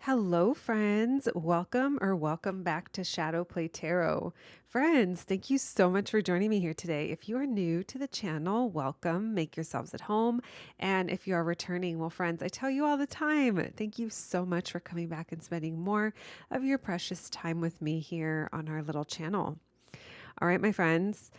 Hello, friends. Welcome back to Shadowplay Tarot. Friends, thank you so much for joining me here today. If you are new to the channel, welcome. Make yourselves at home. And if you are returning, well, friends, I tell you all the time, thank you so much for coming back and spending more of your precious time with me here on our little channel. All right, my friends.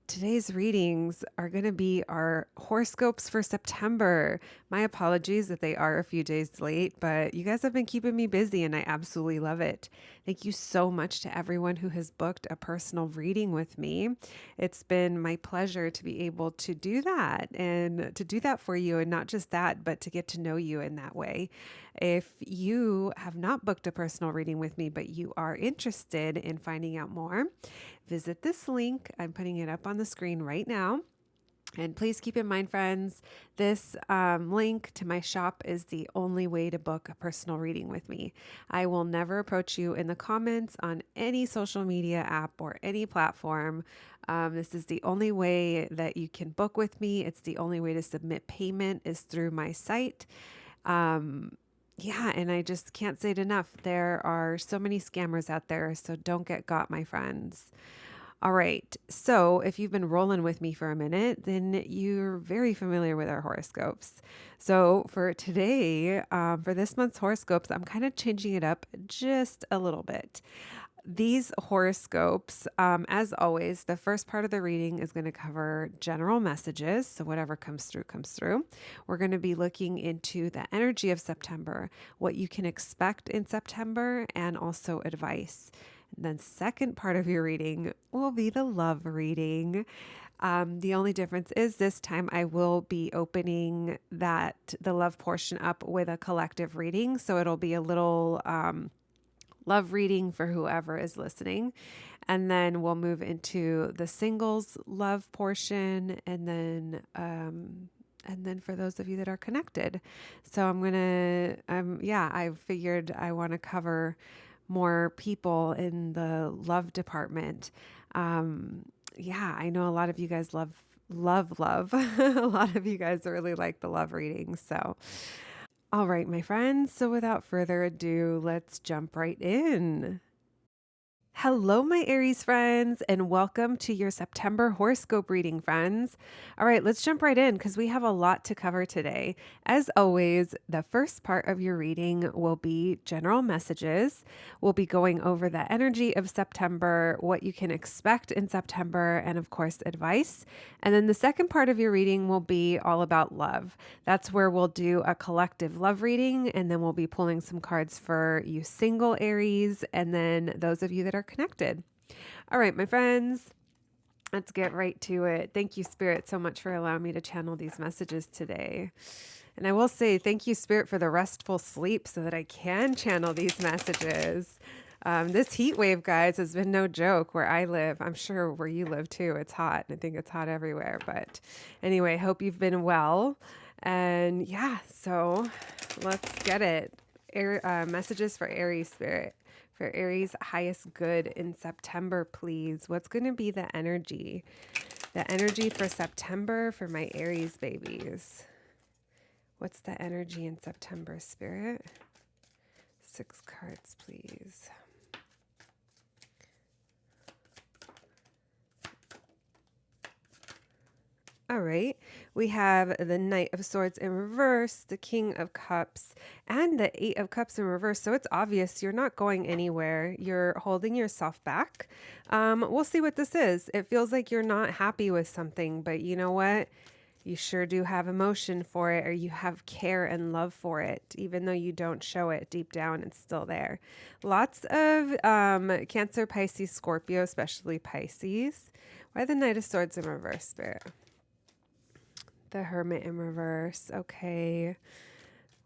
Today's readings are going to be our horoscopes for September. My apologies that they are a few days late, but you guys have been keeping me busy and I absolutely love it. Thank you so much to everyone who has booked a personal reading with me. It's been my pleasure to be able to do that and to do that for you, and not just that, but to get to know you in that way. If you have not booked a personal reading with me, but you are interested in finding out more, visit this link. I'm putting it up on the screen right now. And please keep in mind, friends, this link to my shop is the only way to book a personal reading with me. I will never approach you in the comments on any social media app or any platform. This is the only way that you can book with me. It's the only way to submit payment is through my site. Yeah, and I just can't say it enough. There are so many scammers out there, so don't get got, my friends. All right. So if you've been rolling with me for a minute, then you're very familiar with our horoscopes. So for today, for this month's horoscopes, I'm kind of changing it up just a little bit. These horoscopes, as always, the first part of the reading is going to cover general messages. So whatever comes through, comes through. We're going to be looking into the energy of September, what you can expect in September, and also advice. And then second part of your reading will be the love reading. The only difference is this time I will be opening the love portion up with a collective reading. So it'll be a little love reading for whoever is listening. And then we'll move into the singles love portion, and then for those of you that are connected. So I figured I want to cover more people in the love department. I know a lot of you guys love. A lot of you guys really like the love readings. So, all right, my friends. So without further ado, let's jump right in. Hello, my Aries friends, and welcome to your September horoscope reading, friends. All right, let's jump right in because we have a lot to cover today. As always, the first part of your reading will be general messages. We'll be going over the energy of September, what you can expect in September, and of course, advice. And then the second part of your reading will be all about love. That's where we'll do a collective love reading, and then we'll be pulling some cards for you single Aries, and then those of you that are connected. All right, my friends, let's get right to it. Thank you, Spirit, so much for allowing me to channel these messages today. And I will say thank you, Spirit, for the restful sleep so that I can channel these messages. This heat wave, guys, has been no joke where I live. I'm sure where you live too. It's hot. I think it's hot everywhere. But anyway, hope you've been well. And yeah, so let's get it. Messages for Aries, Spirit. For Aries' highest good in September, please. What's going to be the energy? The energy for September for my Aries babies. What's the energy in September, Spirit? 6 cards, please. All right, we have the Knight of Swords in reverse, the King of Cups, and the Eight of Cups in reverse. So it's obvious you're not going anywhere. You're holding yourself back. We'll see what this is. It feels like you're not happy with something, but you know what? You sure do have emotion for it, or you have care and love for it, even though you don't show it deep down, it's still there. Lots of Cancer, Pisces, Scorpio, especially Pisces. Why the Knight of Swords in reverse, Spirit? The Hermit in reverse. Okay.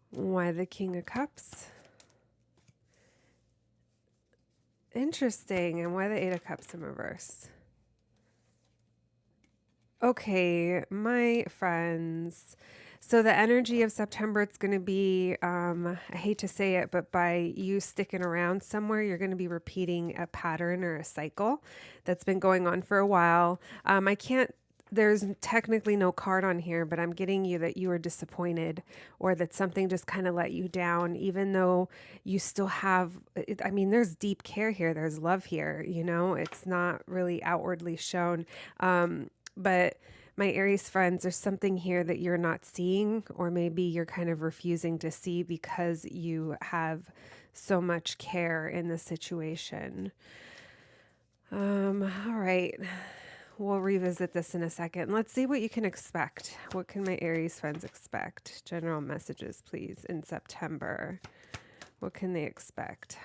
Why the King of Cups? Interesting. And why the Eight of Cups in reverse? Okay, my friends. So the energy of September, it's going to be, I hate to say it, but by you sticking around somewhere, you're going to be repeating a pattern or a cycle that's been going on for a while. I can't there's technically no card on here, but I'm getting you that you were disappointed or that something just kind of let you down, even though you still have, I mean, there's deep care here. There's love here, you know, it's not really outwardly shown. But my Aries friends, there's something here that you're not seeing, or maybe you're kind of refusing to see because you have so much care in the situation. All right. We'll revisit this in a second. Let's see what you can expect. What can my Aries friends expect? General messages, please, in September. What can they expect?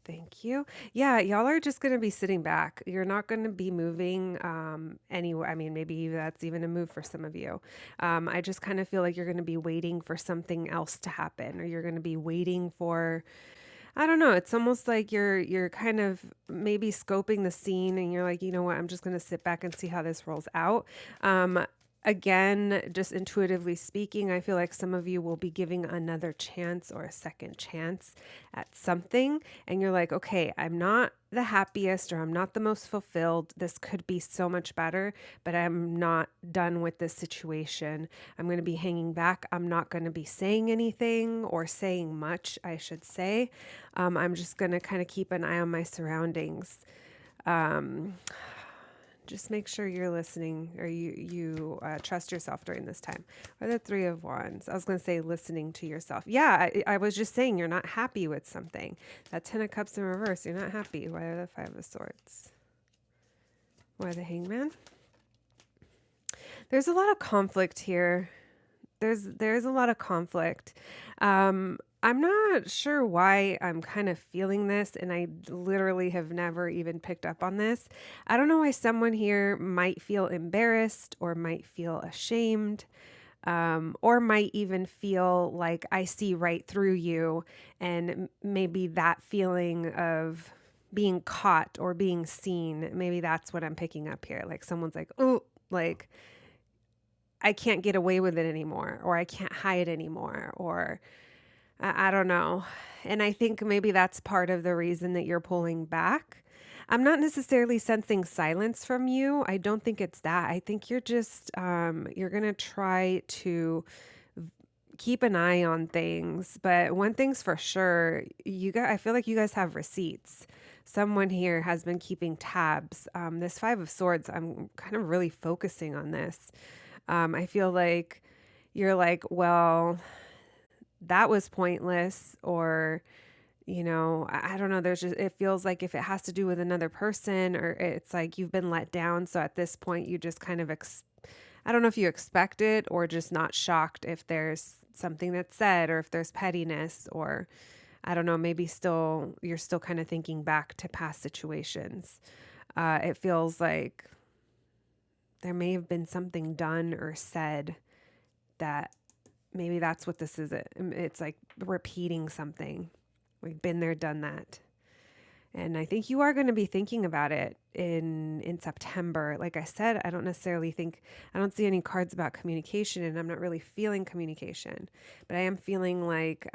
Thank you. Yeah, y'all are just going to be sitting back. You're not going to be moving anywhere. I mean, maybe that's even a move for some of you. I just kind of feel like you're going to be waiting for something else to happen, or you're going to be waiting for, I don't know. It's almost like you're kind of maybe scoping the scene and you're like, you know what, I'm just going to sit back and see how this rolls out. Again, just intuitively speaking, I feel like some of you will be giving another chance or a second chance at something. And you're like, okay, I'm not the happiest or I'm not the most fulfilled. This could be so much better, but I'm not done with this situation. I'm going to be hanging back. I'm not going to be saying anything or saying much, I should say. I'm just going to kind of keep an eye on my surroundings. Just make sure you're listening, or you trust yourself during this time. Or the Three of Wands. I was going to say listening to yourself. Yeah, I was just saying you're not happy with something. That Ten of Cups in reverse, you're not happy. Why are the Five of Swords? Why the Hangman? There's a lot of conflict here. There's a lot of conflict. I'm not sure why I'm kind of feeling this, and I literally have never even picked up on this. I don't know why someone here might feel embarrassed or might feel ashamed, or might even feel like I see right through you, and maybe that feeling of being caught or being seen, maybe that's what I'm picking up here. Like someone's like, oh, like I can't get away with it anymore, or I can't hide anymore, or I don't know. And I think maybe that's part of the reason that you're pulling back. I'm not necessarily sensing silence from you. I don't think it's that. I think you're just, you're going to try to keep an eye on things. But one thing's for sure, I feel like you guys have receipts. Someone here has been keeping tabs. This Five of Swords, I'm kind of really focusing on this. I feel like you're like, well, that was pointless, or, you know, I don't know. There's just, it feels like if it has to do with another person, or it's like you've been let down. So at this point, you just kind of, I don't know if you expect it or just not shocked if there's something that's said, or if there's pettiness, or I don't know, maybe still, you're still kind of thinking back to past situations. It feels like there may have been something done or said that maybe that's what this is. It's like repeating something. We've been there, done that. And I think you are going to be thinking about it in September. Like I said, I don't see any cards about communication, and I'm not really feeling communication, but I am feeling like,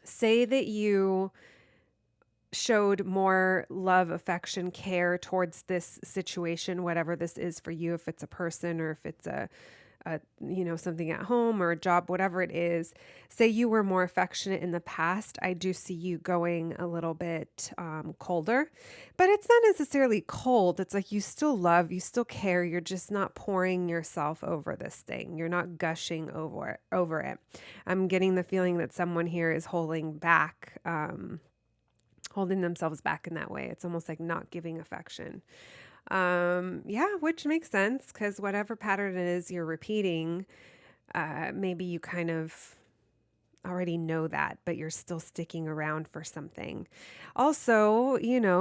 say that you showed more love, affection, care towards this situation, whatever this is for you, if it's a person or if it's a something at home or a job, whatever it is. Say you were more affectionate in the past. I do see you going a little bit colder, but it's not necessarily cold. It's like you still love, you still care. You're just not pouring yourself over this thing. You're not gushing over it. I'm getting the feeling that someone here is holding back, holding themselves back in that way. It's almost like not giving affection. Yeah, which makes sense, because whatever pattern it is you're repeating, maybe you kind of already know that, but you're still sticking around for something. Also,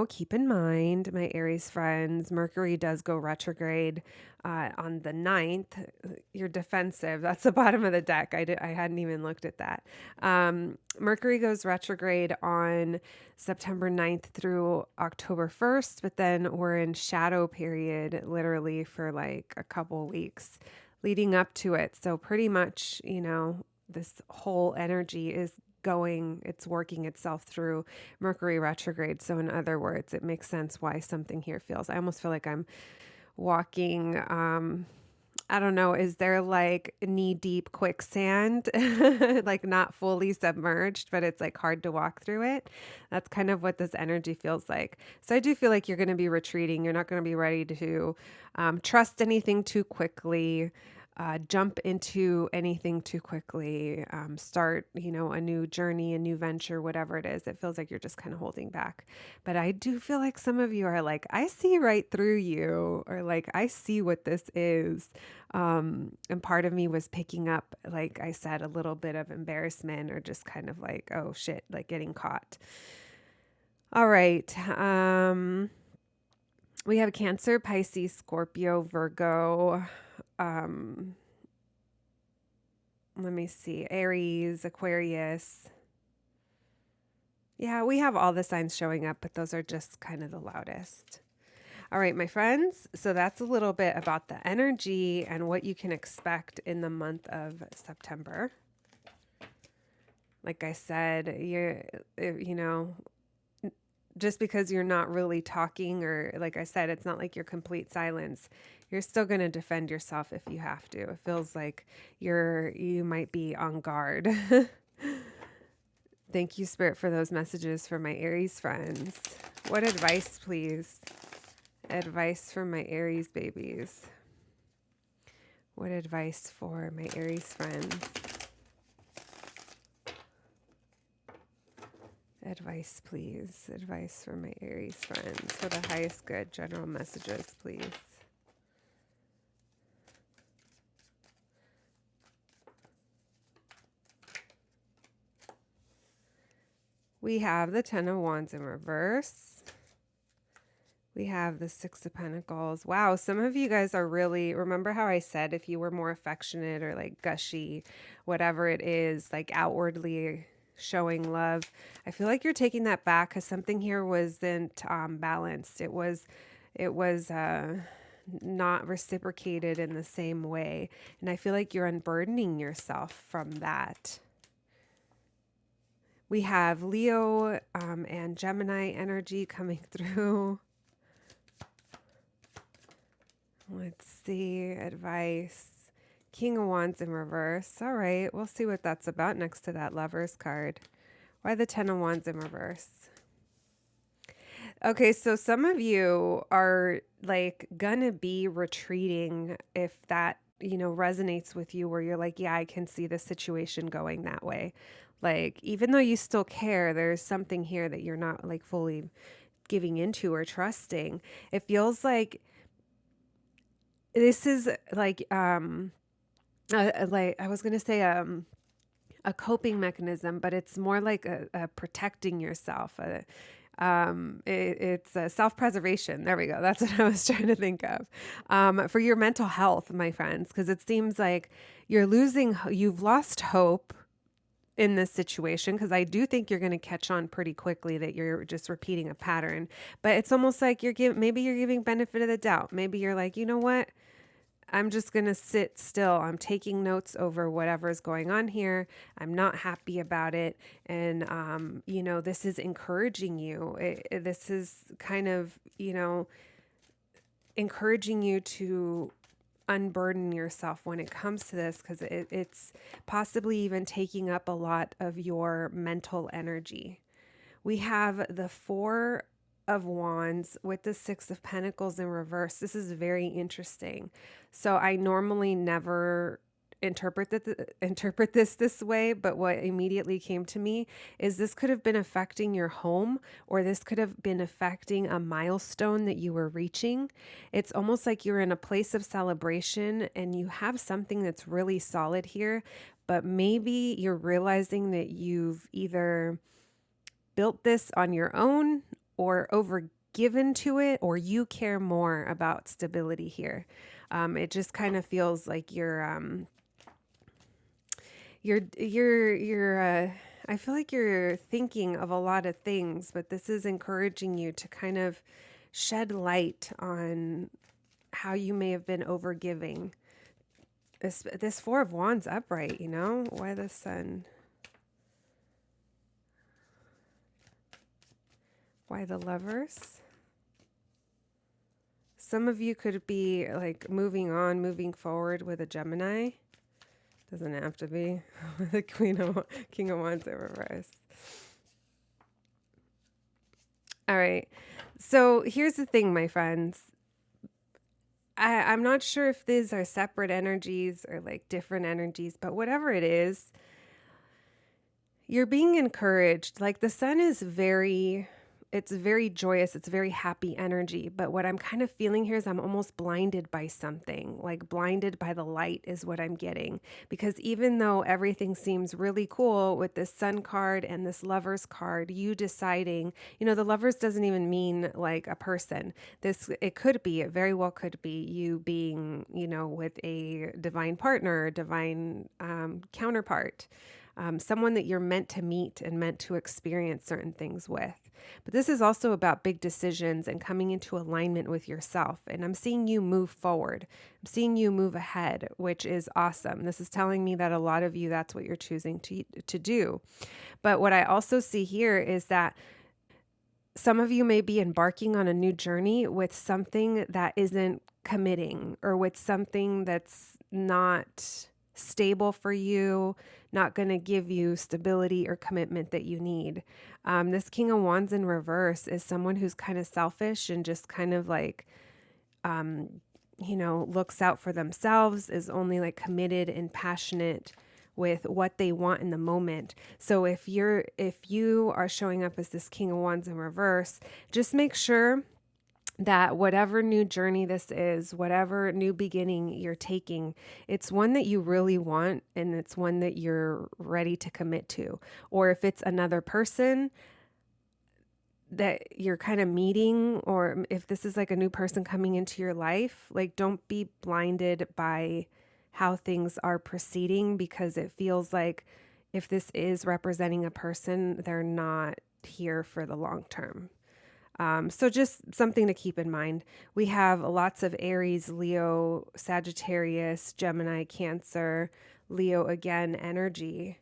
keep in mind, my Aries friends, Mercury does go retrograde on the 9th. You're defensive. That's the bottom of the deck. I hadn't even looked at that. Mercury goes retrograde on September 9th through October 1st, but then we're in shadow period literally for like a couple weeks leading up to it. So pretty much, this whole energy is it's working itself through Mercury retrograde. So in other words, it makes sense why something here feels, I almost feel like I'm walking, I don't know, is there like knee deep quicksand, like not fully submerged, but it's like hard to walk through it? That's kind of what this energy feels like. So I do feel like you're going to be retreating. You're not going to be ready to trust anything too quickly. Jump into anything too quickly, start, a new journey, a new venture, whatever it is. It feels like you're just kind of holding back. But I do feel like some of you are like, I see right through you, or like, I see what this is. And part of me was picking up, like I said, a little bit of embarrassment, or just kind of like, oh shit, like getting caught. All right. We have Cancer, Pisces, Scorpio, Virgo. Let me see. Aries, Aquarius. Yeah, we have all the signs showing up, but those are just kind of the loudest. All right, my friends. So that's a little bit about the energy and what you can expect in the month of September. Like I said, just because you're not really talking, or like I said, it's not like you're complete silence. You're still going to defend yourself if you have to. It feels like you might be on guard. Thank you, Spirit, for those messages for my Aries friends. What advice, please? Advice for my Aries babies. What advice for my Aries friends? Advice, please. Advice for my Aries friends. For the highest good, general messages, please. We have the Ten of Wands in reverse. We have the Six of Pentacles. Wow, some of you guys are really, remember how I said if you were more affectionate or like gushy, whatever it is, like outwardly showing love. I feel like you're taking that back because something here wasn't balanced. It was not reciprocated in the same way. And I feel like you're unburdening yourself from that. We have Leo and Gemini energy coming through. Let's see. Advice. King of Wands in reverse. All right. We'll see what that's about next to that Lovers card. Why the Ten of Wands in reverse? Okay, so some of you are like gonna be retreating if that, resonates with you, where you're like, yeah, I can see the situation going that way. Like, even though you still care, there's something here that you're not like fully giving into or trusting. It feels like this is like I was gonna say a coping mechanism, but it's more like a protecting yourself. It's a self-preservation. There we go. That's what I was trying to think of, for your mental health, my friends, because it seems like you've lost hope in this situation, because I do think you're going to catch on pretty quickly that you're just repeating a pattern. But it's almost like maybe you're giving benefit of the doubt. Maybe you're like, you know what? I'm just going to sit still. I'm taking notes over whatever's going on here. I'm not happy about it. And, this is encouraging you. This is kind of, encouraging you to unburden yourself when it comes to this, because it's possibly even taking up a lot of your mental energy. We have the Four of Wands with the Six of Pentacles in reverse. This is very interesting. So I normally never interpret this way, but what immediately came to me is this could have been affecting your home, or this could have been affecting a milestone that you were reaching. It's almost like you're in a place of celebration and you have something that's really solid here, but maybe you're realizing that you've either built this on your own or overgiven to it, or you care more about stability here. It just kind of feels like I feel like you're thinking of a lot of things, but this is encouraging you to kind of shed light on how you may have been overgiving. This Four of Wands upright, why the Sun? Why the Lovers? Some of you could be like moving on, moving forward with a Gemini. Doesn't have to be. The King of Wands in reverse. All right. So here's the thing, my friends. I'm not sure if these are separate energies or like different energies, but whatever it is, you're being encouraged. Like the sun is it's very joyous. It's very happy energy. But what I'm kind of feeling here is I'm almost blinded by something, like blinded by the light is what I'm getting. Because even though everything seems really cool with this sun card and this lovers card, you deciding, the lovers doesn't even mean like a person. It could be, it very well could be you being, with a divine partner, divine counterpart. Someone that you're meant to meet and meant to experience certain things with. But this is also about big decisions and coming into alignment with yourself. And I'm seeing you move forward. I'm seeing you move ahead, which is awesome. This is telling me that a lot of you, that's what you're choosing to do. But what I also see here is that some of you may be embarking on a new journey with something that isn't committing, or with something that's not stable for you, not going to give you stability or commitment that you need. This King of Wands in reverse is someone who's kind of selfish and just kind of like, looks out for themselves, is only like committed and passionate with what they want in the moment. So if you are showing up as this King of Wands in reverse, just make sure that whatever new journey this is, whatever new beginning you're taking, it's one that you really want and it's one that you're ready to commit to. Or if it's another person that you're kind of meeting, or if this is like a new person coming into your life, like don't be blinded by how things are proceeding, because it feels like if this is representing a person, they're not here for the long term. So just something to keep in mind. We have lots of Aries, Leo, Sagittarius, Gemini, Cancer, Leo again energy.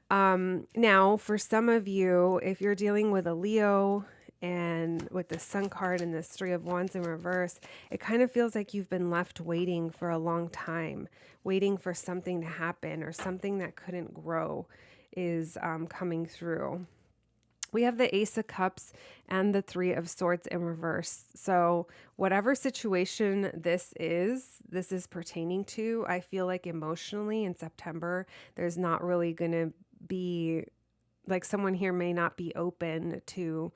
Now, for some of you, if you're dealing with a Leo and with the Sun card and this Three of Wands in reverse, it kind of feels like you've been left waiting for a long time, waiting for something to happen, or something that couldn't grow is coming through. We have the Ace of Cups and the Three of Swords in reverse. So whatever situation this is pertaining to, I feel like emotionally in September, there's not really going to be, like, someone here may not be open to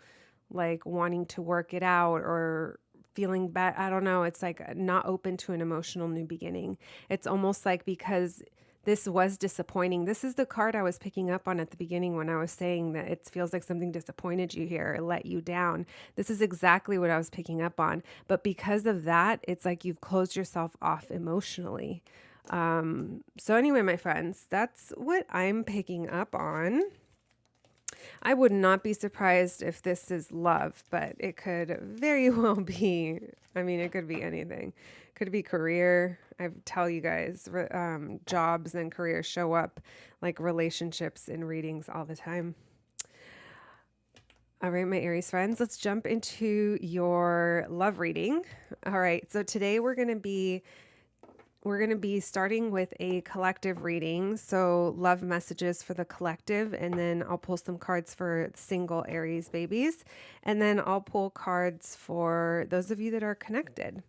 like wanting to work it out or feeling bad. I don't know. It's like not open to an emotional new beginning. It's almost like because this was disappointing. This is the card I was picking up on at the beginning when I was saying that it feels like something disappointed you here, it let you down. This is exactly what I was picking up on. But because of that, it's like you've closed yourself off emotionally. So anyway, my friends, that's what I'm picking up on. I would not be surprised if this is love, but it could very well be, it could be anything. It could be career. I tell you guys, jobs and careers show up like relationships in readings all the time. All right, my Aries friends, let's jump into your love reading. All right, so today we're going to be starting with a collective reading. So love messages for the collective, and then I'll pull some cards for single Aries babies. And then I'll pull cards for those of you that are connected.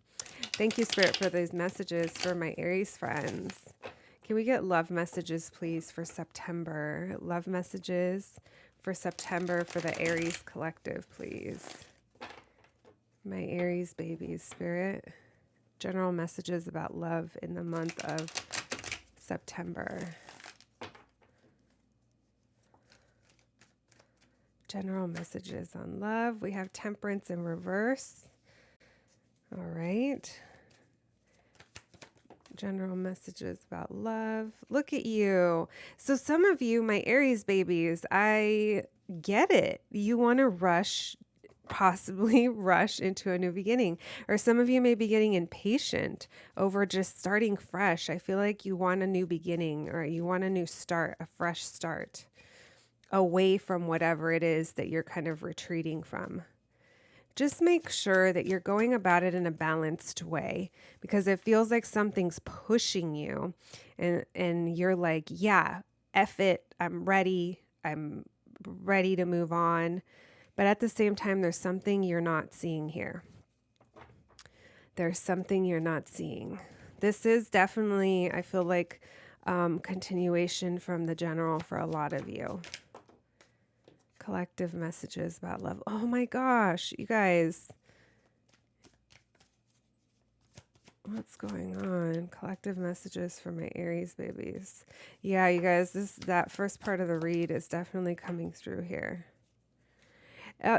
Thank you, Spirit, for these messages for my Aries friends. Can we get love messages, please, for September? Love messages for September for the Aries collective, please. My Aries babies, Spirit. General messages about love in the month of September. General messages on love. We have Temperance in reverse. All right. General messages about love. Look at you. So some of you, my Aries babies, I get it. You want to possibly rush into a new beginning. Or some of you may be getting impatient over just starting fresh. I feel like you want a new beginning, or you want a new start, a fresh start, away from whatever it is that you're kind of retreating from. just make sure that you're going about it in a balanced way, because it feels like something's pushing you and you're like, yeah, F it. I'm ready. I'm ready to move on. But at the same time, there's something you're not seeing here. There's something you're not seeing. This is definitely, I feel like, continuation from the general for a lot of you. Collective messages about love. Oh my gosh, you guys. What's going on? Collective messages for my Aries babies. Yeah, you guys, that first part of the read is definitely coming through here.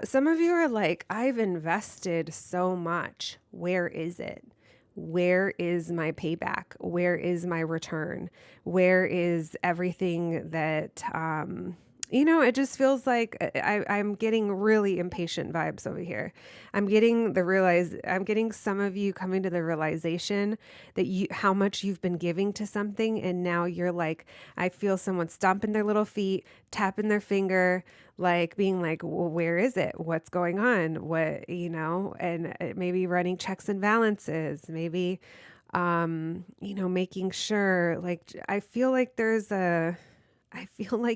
Some of you are like, I've invested so much. Where is it? Where is my payback? Where is my return? Where is everything that, it just feels like I'm getting really impatient vibes over here. I'm getting some of you coming to the realization that how much you've been giving to something. And now you're like, I feel someone stomping their little feet, tapping their finger, like being like, well, where is it? What's going on? And maybe running checks and balances, maybe, making sure, like, I feel like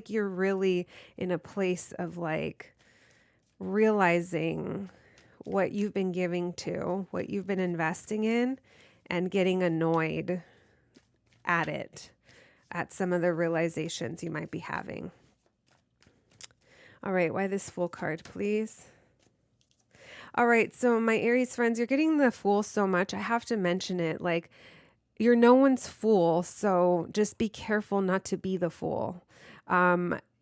you're really in a place of like realizing what you've been giving to, what you've been investing in, and getting annoyed at it, at some of the realizations you might be having. All right, why this Fool card, please? All right, so my Aries friends, you're getting the Fool so much, I have to mention it. Like, you're no one's fool, so just be careful not to be the fool.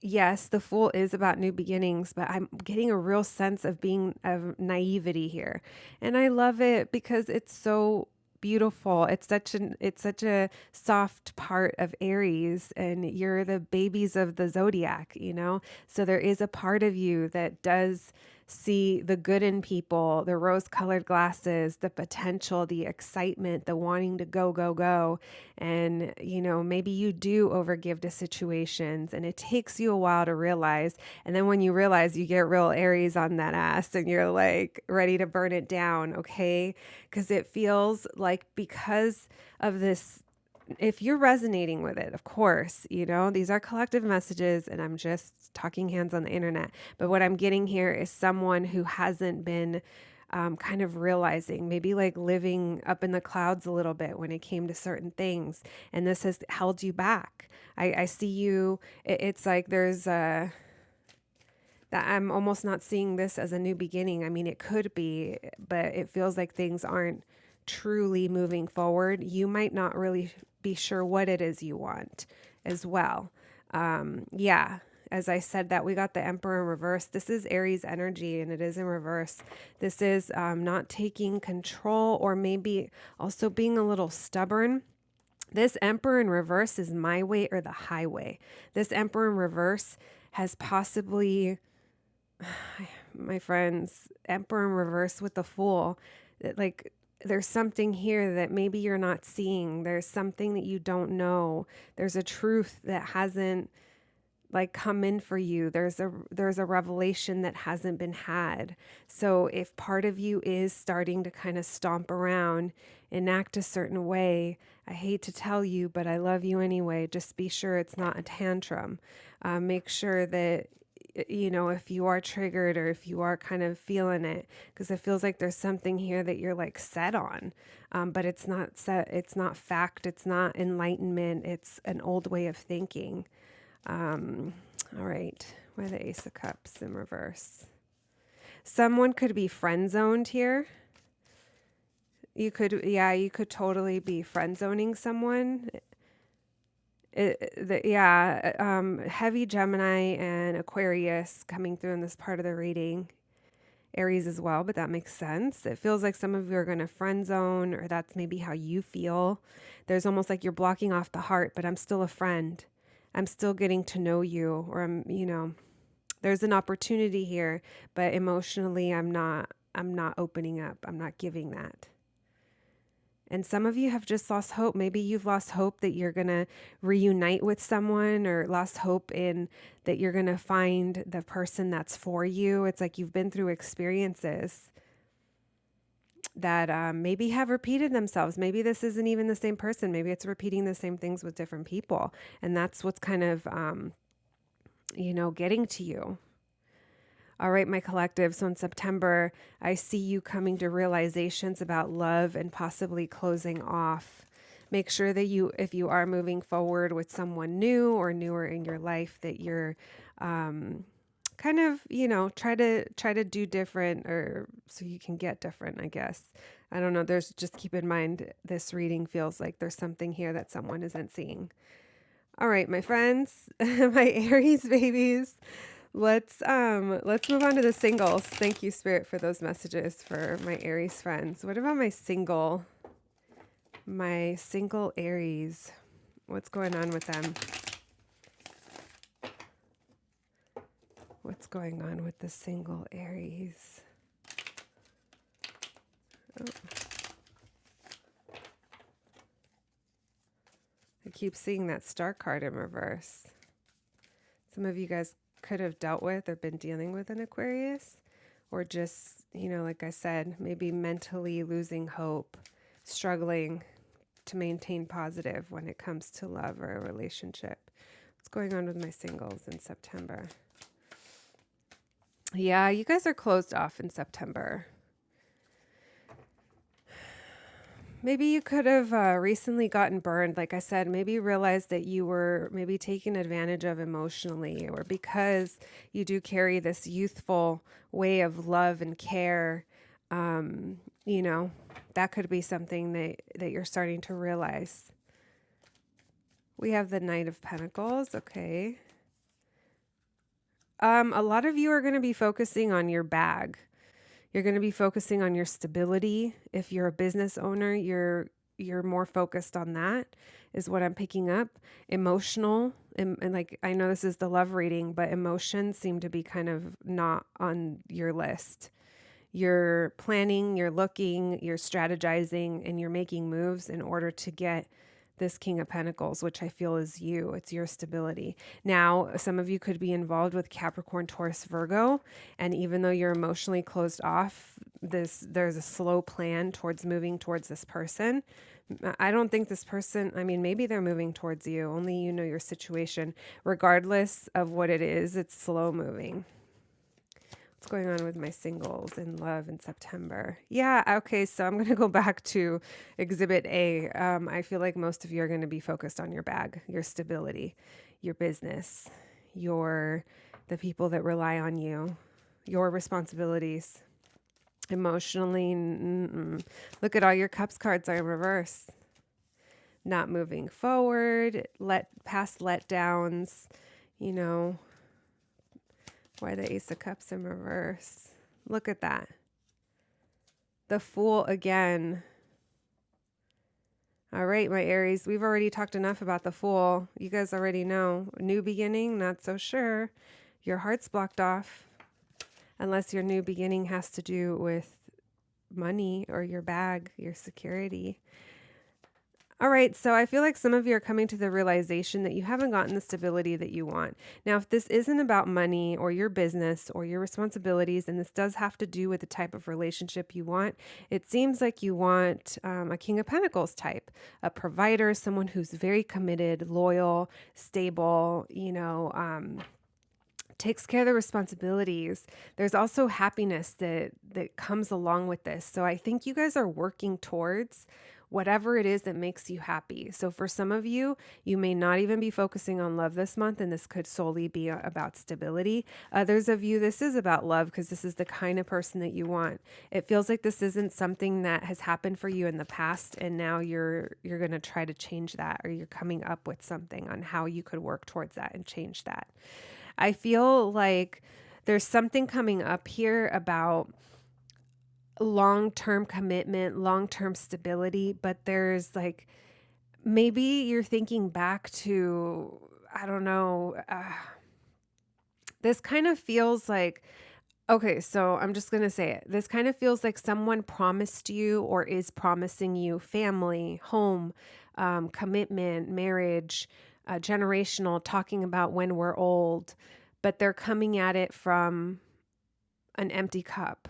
Yes, the Fool is about new beginnings, but I'm getting a real sense of naivety here. And I love it because it's so beautiful. It's such a soft part of Aries, and you're the babies of the zodiac, So there is a part of you that does see the good in people, the rose-colored glasses, the potential, the excitement, the wanting to go, go, go. And, maybe you do overgive to situations and it takes you a while to realize. And then when you realize, you get real Aries on that ass and you're like ready to burn it down. Okay. Because it feels like, because of this, if you're resonating with it, of course, these are collective messages and I'm just talking hands on the internet. But what I'm getting here is someone who hasn't been kind of realizing, maybe like living up in the clouds a little bit when it came to certain things. And this has held you back. I see you. It's like there's that I'm almost not seeing this as a new beginning. I mean, it could be, but it feels like things aren't truly moving forward. You might not really be sure what it is you want as well. Yeah, as I said that, we got the Emperor in reverse. This is Aries energy and it is in reverse. This is not taking control, or maybe also being a little stubborn. This Emperor in reverse is my way or the highway. This Emperor in reverse has possibly, my friends, Emperor in reverse with the Fool, like, there's something here that maybe you're not seeing. There's something that you don't know. There's a truth that hasn't like come in for you. There's a revelation that hasn't been had. So if part of you is starting to kind of stomp around and act a certain way, I hate to tell you, but I love you anyway. Just be sure it's not a tantrum. Make sure that, if you are triggered or if you are kind of feeling it, because it feels like there's something here that you're like set on, but it's not set. It's not fact. It's not enlightenment. It's an old way of thinking. All right. Why the Ace of Cups in reverse? Someone could be friend zoned here. You could totally be friend zoning someone. Heavy Gemini and Aquarius coming through in this part of the reading. Aries as well, but that makes sense. It feels like some of you are going to friend zone, or that's maybe how you feel. There's almost like you're blocking off the heart, but I'm still a friend. I'm still getting to know you, or there's an opportunity here, but emotionally I'm not opening up. I'm not giving that. And some of you have just lost hope. Maybe you've lost hope that you're going to reunite with someone, or lost hope in that you're going to find the person that's for you. It's like you've been through experiences. that maybe have repeated themselves. Maybe this isn't even the same person. Maybe it's repeating the same things with different people. And that's what's kind of, getting to you. All right, my collective. So in September, I see you coming to realizations about love and possibly closing off. Make sure that if you are moving forward with someone new or newer in your life, that you're kind of, try to do different, or so you can get different, I guess. I don't know. Just keep in mind, this reading feels like there's something here that someone isn't seeing. All right, my friends, my Aries babies. Let's move on to the singles. Thank you, Spirit, for those messages for my Aries friends. What about my single Aries? What's going on with them? What's going on with the single Aries? Oh. I keep seeing that Star card in reverse. Some of you guys could have dealt with or been dealing with an Aquarius, or just, like I said, maybe mentally losing hope, struggling to maintain positive when it comes to love or a relationship. What's going on with my singles in September? Yeah, you guys are closed off in September. Maybe you could have recently gotten burned. Like I said, maybe you realized that you were maybe taken advantage of emotionally, or because you do carry this youthful way of love and care. That could be something that you're starting to realize. We have the Knight of Pentacles. Okay. A lot of you are going to be focusing on your bag. You're going to be focusing on your stability. If you're a business owner, you're more focused on that, is what I'm picking up. Emotional, and like, I know this is the love reading, but emotions seem to be kind of not on your list. You're planning, you're looking, you're strategizing, and you're making moves in order to get this King of Pentacles, which I feel is you. It's your stability. Now, some of you could be involved with Capricorn, Taurus, Virgo, and even though you're emotionally closed off, there's a slow plan towards moving towards this person. I don't think this person, maybe they're moving towards you. Only you know your situation. Regardless of what it is, it's slow moving. What's going on with my singles in love in September? Yeah, okay, so I'm going to go back to Exhibit A. I feel like most of you are going to be focused on your bag, your stability, your business, the people that rely on you, your responsibilities. Emotionally, look at all your cups cards are in reverse. Not moving forward, past letdowns, Why the Ace of Cups in reverse? Look at that. The Fool again. All right, my Aries, we've already talked enough about the Fool. You guys already know. New beginning, not so sure. Your heart's blocked off. Unless your new beginning has to do with money or your bag, your security. All right, so I feel like some of you are coming to the realization that you haven't gotten the stability that you want. Now, if this isn't about money or your business or your responsibilities, and this does have to do with the type of relationship you want, it seems like you want a King of Pentacles type, a provider, someone who's very committed, loyal, stable, takes care of the responsibilities. There's also happiness that comes along with this. So I think you guys are working towards whatever it is that makes you happy. So for some of you, you may not even be focusing on love this month, and this could solely be about stability. Others of you, this is about love, because this is the kind of person that you want. It feels like this isn't something that has happened for you in the past, and now you're going to try to change that, or you're coming up with something on how you could work towards that and change that. I feel like there's something coming up here about long-term commitment, long-term stability, but there's like, maybe you're thinking back to, I don't know, this kind of feels like, okay, so I'm just going to say it. This kind of feels like someone promised you or is promising you family, home, commitment, marriage, generational, talking about when we're old, but they're coming at it from an empty cup.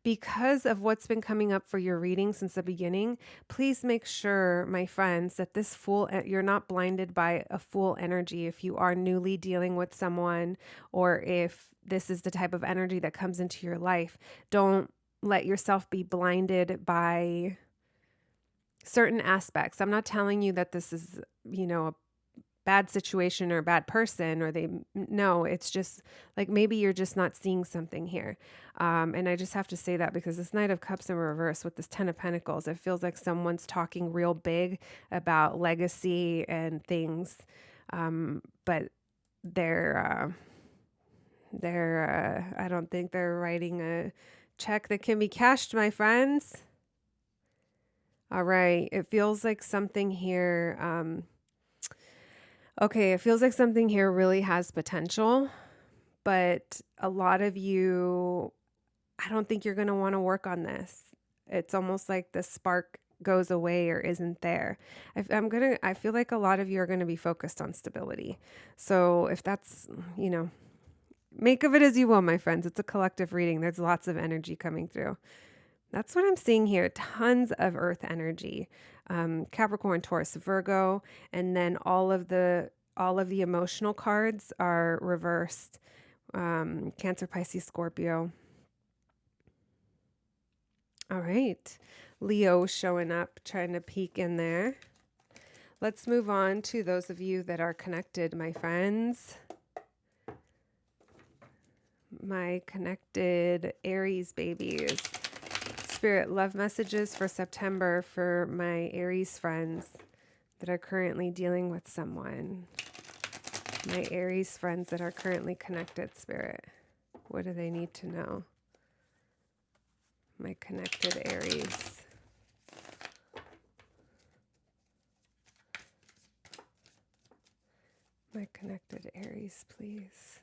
because of what's been coming up for your reading since the beginning, please make sure, my friends, that this you're not blinded by a fool energy. If you are newly dealing with someone, or if this is the type of energy that comes into your life, don't let yourself be blinded by certain aspects. I'm not telling you that this is, a bad situation or a bad person, or no, it's just like maybe you're just not seeing something here. And I just have to say that because this Knight of Cups in reverse with this Ten of Pentacles, it feels like someone's talking real big about legacy and things. But I don't think they're writing a check that can be cashed, my friends. All right. It feels like something here. Okay, it feels like something here really has potential, but a lot of you, I don't think you're going to want to work on this. It's almost like the spark goes away or isn't there. I feel like a lot of you are going to be focused on stability. So if that's, make of it as you will, my friends. It's a collective reading. There's lots of energy coming through. That's what I'm seeing here. Tons of earth energy. Capricorn, Taurus, Virgo, and then all of the emotional cards are reversed. Cancer, Pisces, Scorpio. All right. Leo showing up, trying to peek in there. Let's move on to those of you that are connected, my friends. My connected Aries babies. Spirit, love messages for September for my Aries friends that are currently dealing with someone. My Aries friends that are currently connected, Spirit. What do they need to know? My connected Aries. My connected Aries, please.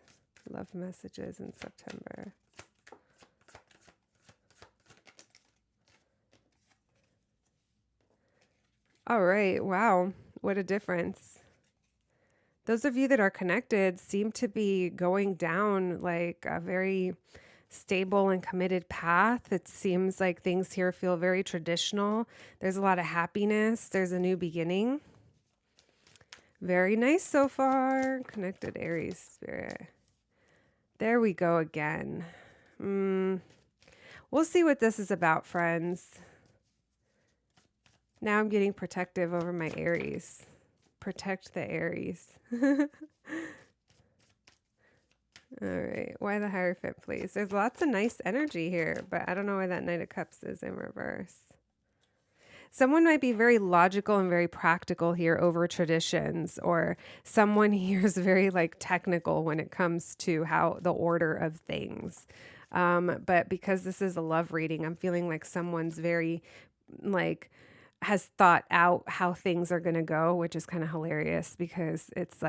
Love messages in September. All right. Wow. What a difference. Those of you that are connected seem to be going down like a very stable and committed path. It seems like things here feel very traditional. There's a lot of happiness. There's a new beginning. Very nice so far. Connected Aries Spirit. There we go again. We'll see what this is about, friends. Now I'm getting protective over my Aries. Protect the Aries. All right. Why the Hierophant, please? There's lots of nice energy here, but I don't know why that Knight of Cups is in reverse. Someone might be very logical and very practical here over traditions, or someone here is very technical when it comes to how the order of things. But because this is a love reading, I'm feeling like someone's very has thought out how things are going to go, which is kind of hilarious because it's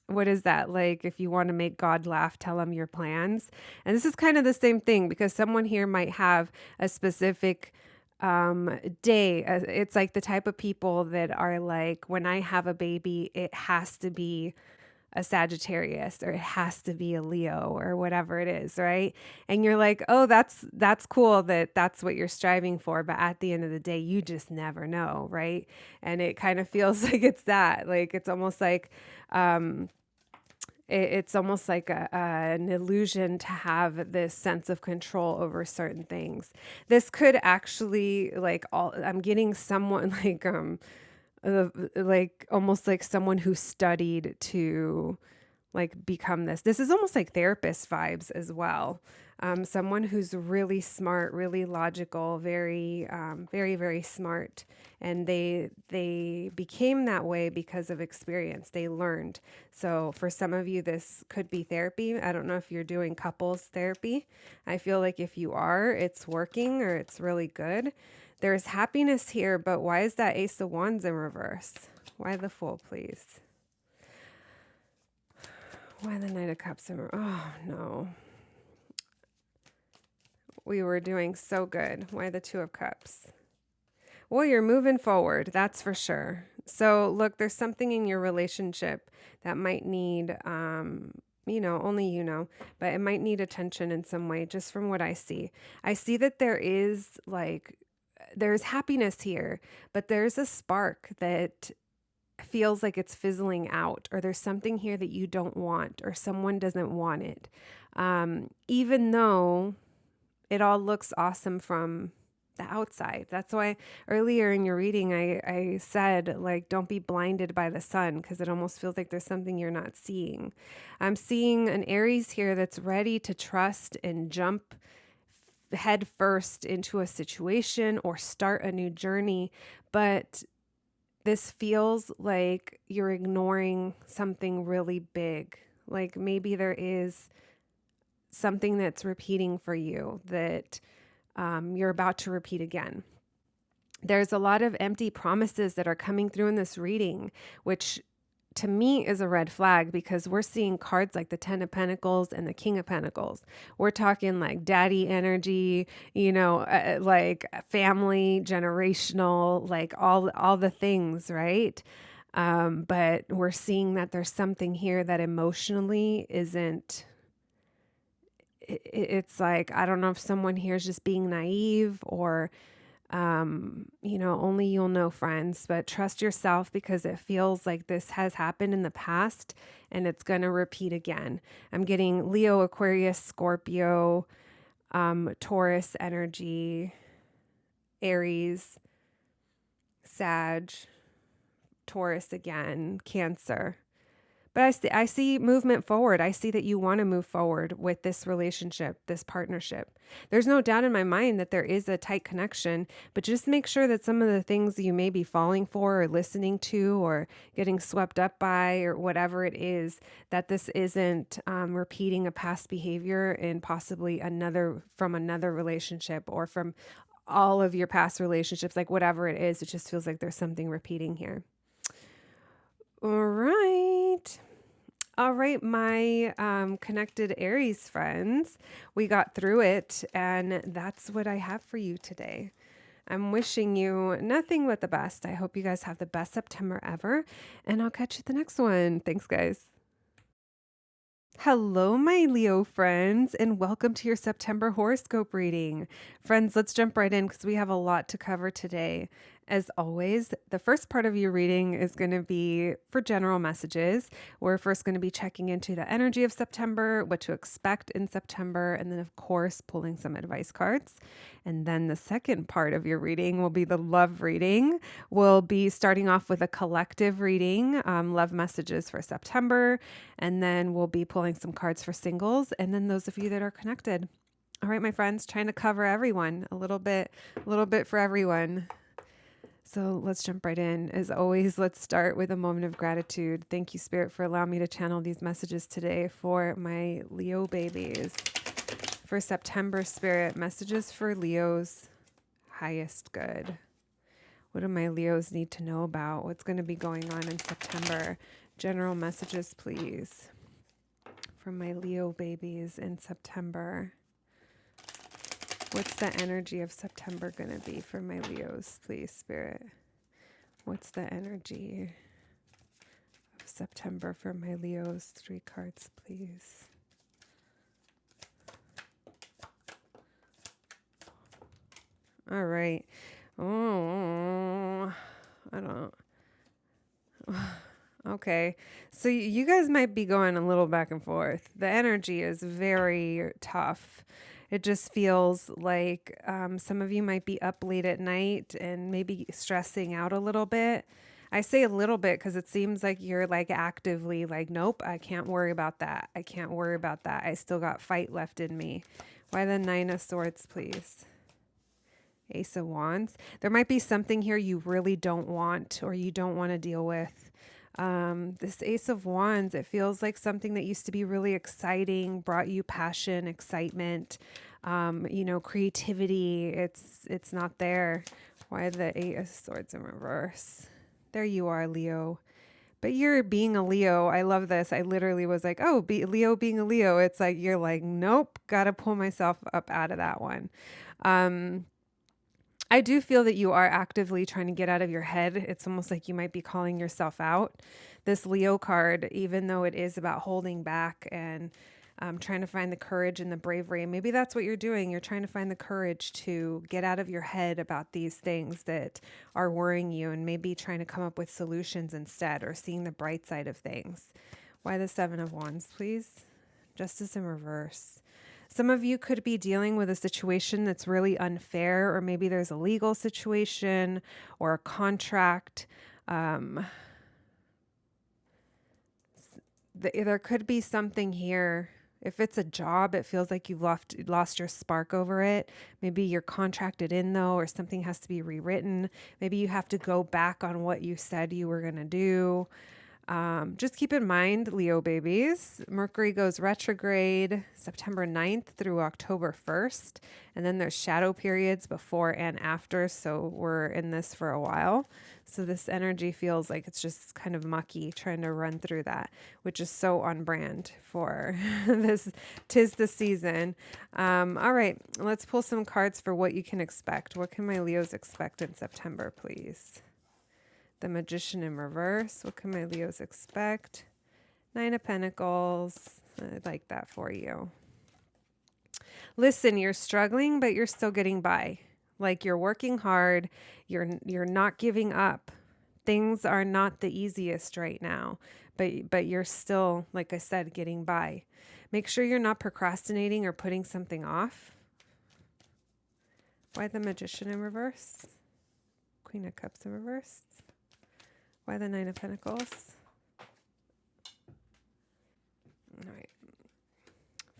what is that? If you want to make God laugh, tell him your plans. And this is kind of the same thing because someone here might have a specific day. It's like the type of people that are when I have a baby, it has to be a Sagittarius or it has to be a Leo or whatever it is, right? And you're like, oh, that's cool that that's what you're striving for. But at the end of the day, you just never know, right? And it kind of feels like it's that. It's almost like it's almost like an illusion to have this sense of control over certain things. This could actually I'm getting someone almost like someone who studied to become this. This is almost like therapist vibes as well. Someone who's really smart, really logical, very, very smart. And they became that way because of experience. They learned. So for some of you, this could be therapy. I don't know if you're doing couples therapy. I feel like if you are, it's working or it's really good. There's happiness here, but why is that Ace of Wands in reverse? Why the Fool, please? Why the Knight of Cups in reverse? Oh, no. We were doing so good. Why the Two of Cups? Well, you're moving forward, that's for sure. So look, there's something in your relationship that might need only you know, but it might need attention in some way, just from what I see. I see that there's happiness here, but there's a spark that feels like it's fizzling out, or there's something here that you don't want, or someone doesn't want it. Even though it all looks awesome from the outside. That's why earlier in your reading, I said, like, don't be blinded by the sun, because it almost feels like there's something you're not seeing. I'm seeing an Aries here that's ready to trust and jump head first into a situation or start a new journey. But this feels like you're ignoring something really big. Like maybe there is something that's repeating for you that you're about to repeat again. There's a lot of empty promises that are coming through in this reading, which to me is a red flag, because we're seeing cards like the 10 of Pentacles and the King of Pentacles. We're talking like daddy energy, like family, generational, like all the things, right? But we're seeing that there's something here that emotionally isn't. It's like, I don't know if someone here is just being naive, or only you'll know, friends, but trust yourself, because it feels like this has happened in the past and it's going to repeat again. I'm getting Leo, Aquarius, Scorpio, Taurus energy, Aries, Sag, Taurus again, Cancer. But I see movement forward. I see that you want to move forward with this relationship, this partnership. There's no doubt in my mind that there is a tight connection, but just make sure that some of the things you may be falling for or listening to or getting swept up by or whatever it is, that this isn't repeating a past behavior in possibly from another relationship, or from all of your past relationships, like whatever it is. It just feels like there's something repeating here. All right. All right, my connected Aries friends, we got through it, and that's what I have for you today. I'm wishing you nothing but the best. I hope you guys have the best September ever, and I'll catch you at the next one. Thanks, guys. Hello, my Leo friends, and welcome to your September horoscope reading. Friends, let's jump right in because we have a lot to cover today. As always, the first part of your reading is going to be for general messages. We're first going to be checking into the energy of September, what to expect in September, and then, of course, pulling some advice cards. And then the second part of your reading will be the love reading. We'll be starting off with a collective reading, love messages for September, and then we'll be pulling some cards for singles, and then those of you that are connected. All right, my friends, trying to cover everyone, a little bit for everyone. So let's jump right in. As always, let's start with a moment of gratitude. Thank you, Spirit, for allowing me to channel these messages today for my Leo babies. For September, Spirit, messages for Leo's highest good. What do my Leos need to know about? What's going to be going on in September? General messages, please, from my Leo babies in September. What's the energy of September going to be for my Leos, please, Spirit? What's the energy of September for my Leos? 3 cards, please. All right. Oh, I don't. Okay. So you guys might be going a little back and forth. The energy is very tough. It just feels like some of you might be up late at night and maybe stressing out a little bit. I say a little bit because it seems like you're like actively like, nope, I can't worry about that. I can't worry about that. I still got fight left in me. Why the 9 of Swords, please? Ace of Wands. There might be something here you really don't want or you don't want to deal with. This Ace of Wands, it feels like something that used to be really exciting, brought you passion, excitement, creativity. It's not there. Why the 8 of Swords in reverse? There you are, Leo. But you're being a Leo. I love this. I literally was like, oh, Leo being a Leo. It's like, you're like, nope, got to pull myself up out of that one. I do feel that you are actively trying to get out of your head. It's almost like you might be calling yourself out. This Leo card, even though it is about holding back and trying to find the courage and the bravery, maybe that's what you're doing. You're trying to find the courage to get out of your head about these things that are worrying you and maybe trying to come up with solutions instead, or seeing the bright side of things. Why the Seven of Wands, please? Justice in reverse. Some of you could be dealing with a situation that's really unfair, or maybe there's a legal situation or a contract. There could be something here. If it's a job, it feels like you've lost your spark over it. Maybe you're contracted in though, or something has to be rewritten. Maybe you have to go back on what you said you were going to do. Just keep in mind, Leo babies, Mercury goes retrograde September 9th through October 1st. And then there's shadow periods before and after. So we're in this for a while. So this energy feels like it's just kind of mucky trying to run through that, which is so on brand for this. 'Tis the season. All right, let's pull some cards for what you can expect. What can my Leos expect in September, please? The Magician in reverse. What can my Leos expect? Nine of Pentacles. I like that for you. Listen, you're struggling, but you're still getting by. Like, you're working hard. You're not giving up. Things are not the easiest right now, but you're still, like I said, getting by. Make sure you're not procrastinating or putting something off. Why the Magician in reverse? Queen of Cups in reverse. Why the Nine of Pentacles? All right.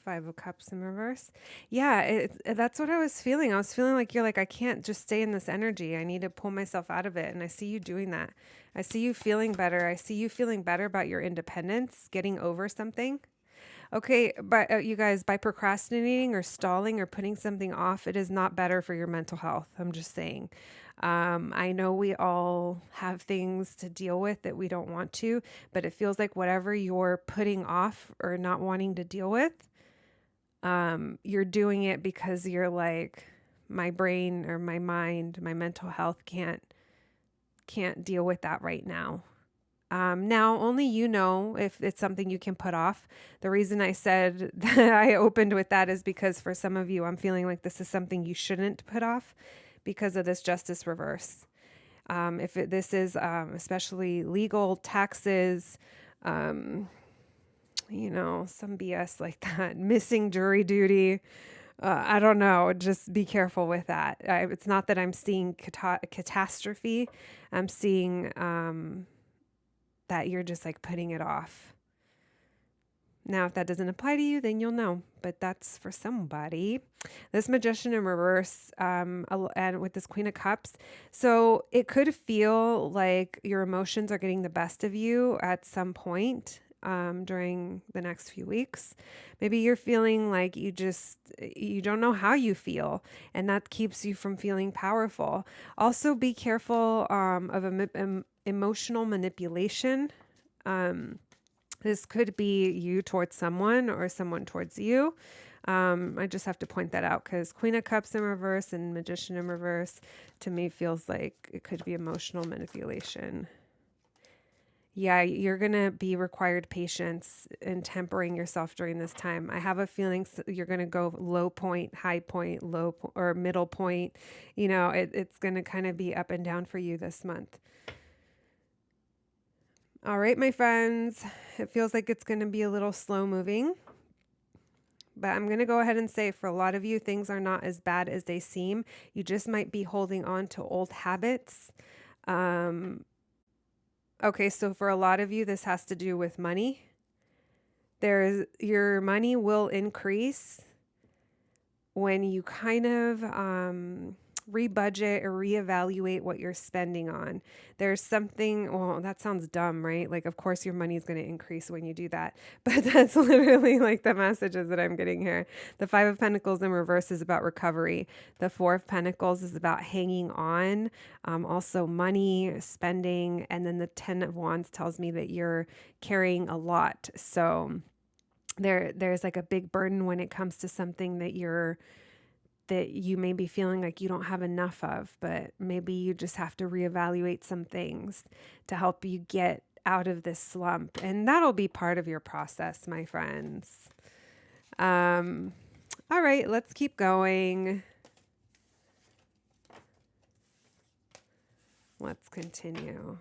Five of Cups in reverse. Yeah, that's what I was feeling. I was feeling like you're like, I can't just stay in this energy. I need to pull myself out of it. And I see you doing that. I see you feeling better. I see you feeling better about your independence, getting over something. Okay, but you guys, by procrastinating or stalling or putting something off, it is not better for your mental health. I'm just saying. I know we all have things to deal with that we don't want to, but it feels like whatever you're putting off or not wanting to deal with, you're doing it because you're like, my brain or my mind, my mental health can't deal with that right now. Now, only you know if it's something you can put off. The reason I said that I opened with that is because for some of you, I'm feeling like this is something you shouldn't put off because of this Justice reverse. This is especially legal, taxes, some BS like that, missing jury duty. I don't know. Just be careful with that. It's not that I'm seeing catastrophe. I'm seeing that you're just like putting it off. Now, if that doesn't apply to you, then you'll know, but that's for somebody. This Magician in reverse, and with this Queen of Cups. So it could feel like your emotions are getting the best of you at some point during the next few weeks. Maybe you're feeling like you don't know how you feel, and that keeps you from feeling powerful. Also, be careful of emotional manipulation. This could be you towards someone or someone towards you. I just have to point that out because Queen of Cups in reverse and Magician in reverse to me feels like it could be emotional manipulation. Yeah, you're going to be required patience in tempering yourself during this time. I have a feeling you're going to go low point, high point, or middle point. It's going to kind of be up and down for you this month. All right, my friends, it feels like it's going to be a little slow moving, but I'm going to go ahead and say for a lot of you, things are not as bad as they seem. You just might be holding on to old habits. Okay, so for a lot of you, this has to do with money. Your money will increase when you kind of rebudget or reevaluate what you're spending on. There's something, well, that sounds dumb, right? Like, of course, your money is going to increase when you do that. But that's literally like the messages that I'm getting here. The Five of Pentacles in reverse is about recovery. The Four of Pentacles is about hanging on. Also money, spending. And then the Ten of Wands tells me that you're carrying a lot. So there's like a big burden when it comes to something that you're that you may be feeling like you don't have enough of, but maybe you just have to reevaluate some things to help you get out of this slump. And that'll be part of your process, my friends. All right, let's keep going. Let's continue.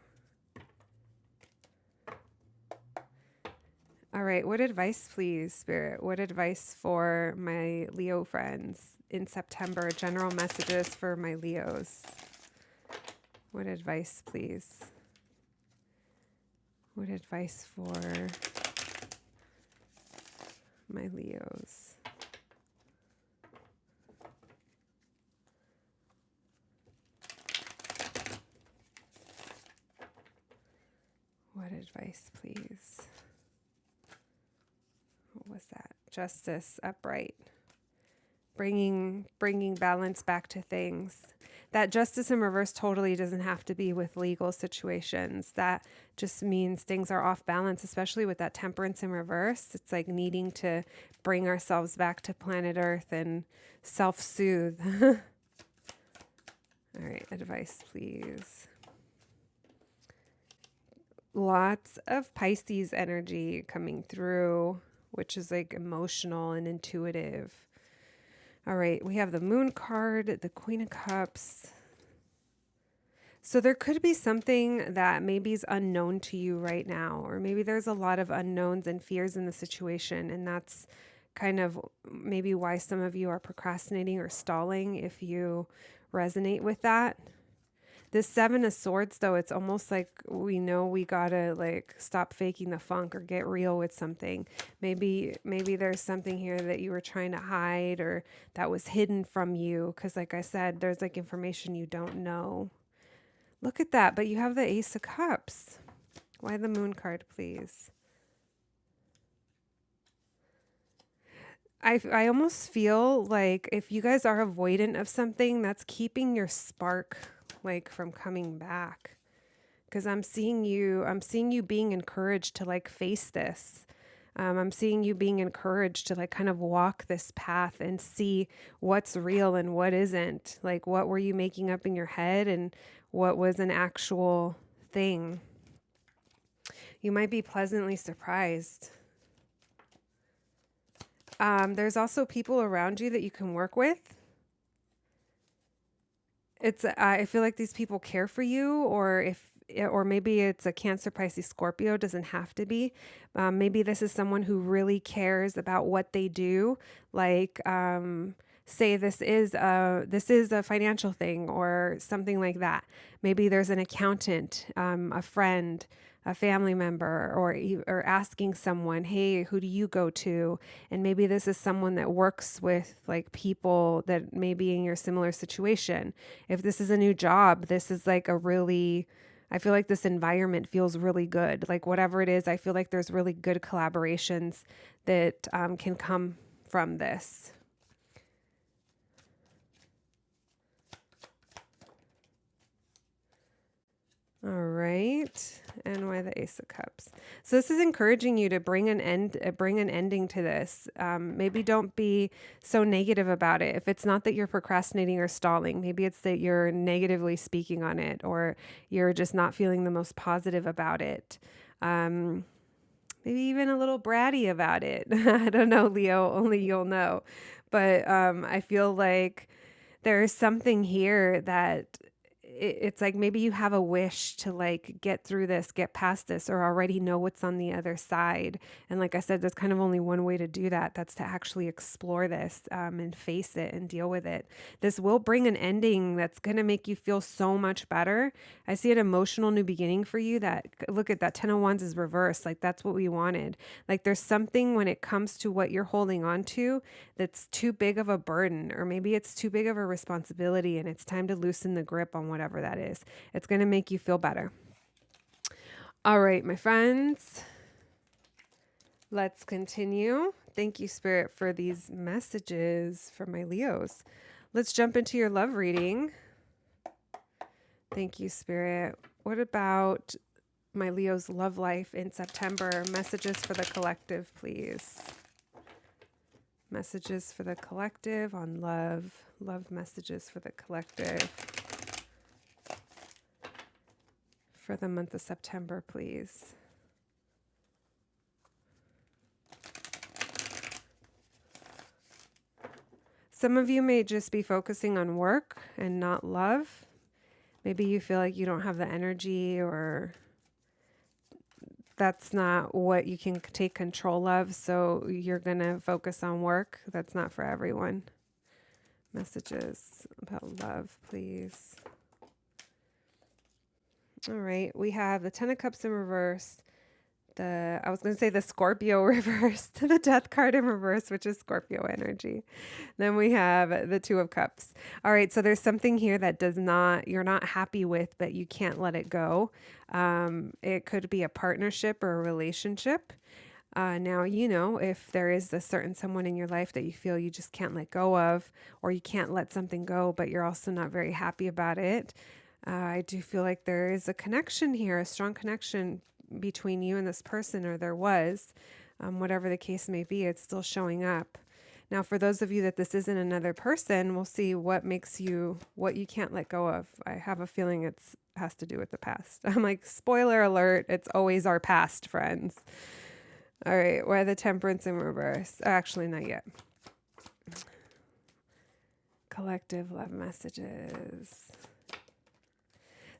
All right, what advice, please, Spirit? What advice for my Leo friends in September? General messages for my Leos. What advice, please? What advice for my Leos? What advice, please? What was that? Justice, upright. Bringing balance back to things. That justice in reverse totally doesn't have to be with legal situations. That just means things are off balance, especially with that temperance in reverse. It's like needing to bring ourselves back to planet Earth and self-soothe. All right, advice, please. Lots of Pisces energy coming through, which is like emotional and intuitive. All right, we have the Moon card, the Queen of Cups. So there could be something that maybe is unknown to you right now, or maybe there's a lot of unknowns and fears in the situation, and that's kind of maybe why some of you are procrastinating or stalling if you resonate with that. This Seven of Swords, though, it's almost like we know we gotta like stop faking the funk or get real with something. Maybe there's something here that you were trying to hide or that was hidden from you. Because like I said, there's like information you don't know. Look at that. But you have the Ace of Cups. Why the Moon card, please? I almost feel like if you guys are avoidant of something, that's keeping your spark like from coming back. Because I'm seeing you being encouraged to like face this. I'm seeing you being encouraged to like kind of walk this path and see what's real and what isn't. Like what were you making up in your head and what was an actual thing. You might be pleasantly surprised. There's also people around you that you can work with. I feel like these people care for you, or maybe it's a Cancer, Pisces, Scorpio. Doesn't have to be. Maybe this is someone who really cares about what they do. Like, say this is a financial thing or something like that. Maybe there's an accountant, a friend, a family member, or asking someone, hey, who do you go to? And maybe this is someone that works with like people that may be in your similar situation. If this is a new job, this is like I feel like this environment feels really good. Like whatever it is, I feel like there's really good collaborations that can come from this. All right. And why the Ace of Cups? So this is encouraging you to bring an ending to this. Maybe don't be so negative about it. If it's not that you're procrastinating or stalling, maybe it's that you're negatively speaking on it, or you're just not feeling the most positive about it. Maybe even a little bratty about it. I don't know, Leo, only you'll know. But I feel like there's something here that it's like maybe you have a wish to like get through this, get past this, or already know what's on the other side. And like I said, there's kind of only one way to do that. That's to actually explore this and face it and deal with it. This will bring an ending that's going to make you feel so much better. I see an emotional new beginning for you. That look at that 10 of Wands is reversed. Like that's what we wanted. Like there's something when it comes to what you're holding on to that's too big of a burden, or maybe it's too big of a responsibility and it's time to loosen the grip on whatever that is. It's going to make you feel better. All right, my friends, let's continue. Thank you, Spirit, for these messages for my Leos. Let's jump into your love reading. Thank you, Spirit. What about my Leo's love life in September? Messages for the collective, please. Messages for the collective on love. Love messages for the collective for the month of September, please. Some of you may just be focusing on work and not love. Maybe you feel like you don't have the energy, or that's not what you can take control of, so you're going to focus on work. That's not for everyone. Messages about love, please. All right, we have the Ten of Cups in reverse. I was going to say the Scorpio reverse, to the Death card in reverse, which is Scorpio energy. Then we have the Two of Cups. All right, so there's something here that you're not happy with, but you can't let it go. It could be a partnership or a relationship. Now, if there is a certain someone in your life that you feel you just can't let go of, or you can't let something go, but you're also not very happy about it. I do feel like there is a connection here, a strong connection between you and this person, or there was, whatever the case may be, it's still showing up. Now, for those of you that this isn't another person, we'll see what you can't let go of. I have a feeling has to do with the past. I'm like, spoiler alert, it's always our past, friends. All right, why the Temperance in reverse? Actually, not yet. Collective love messages.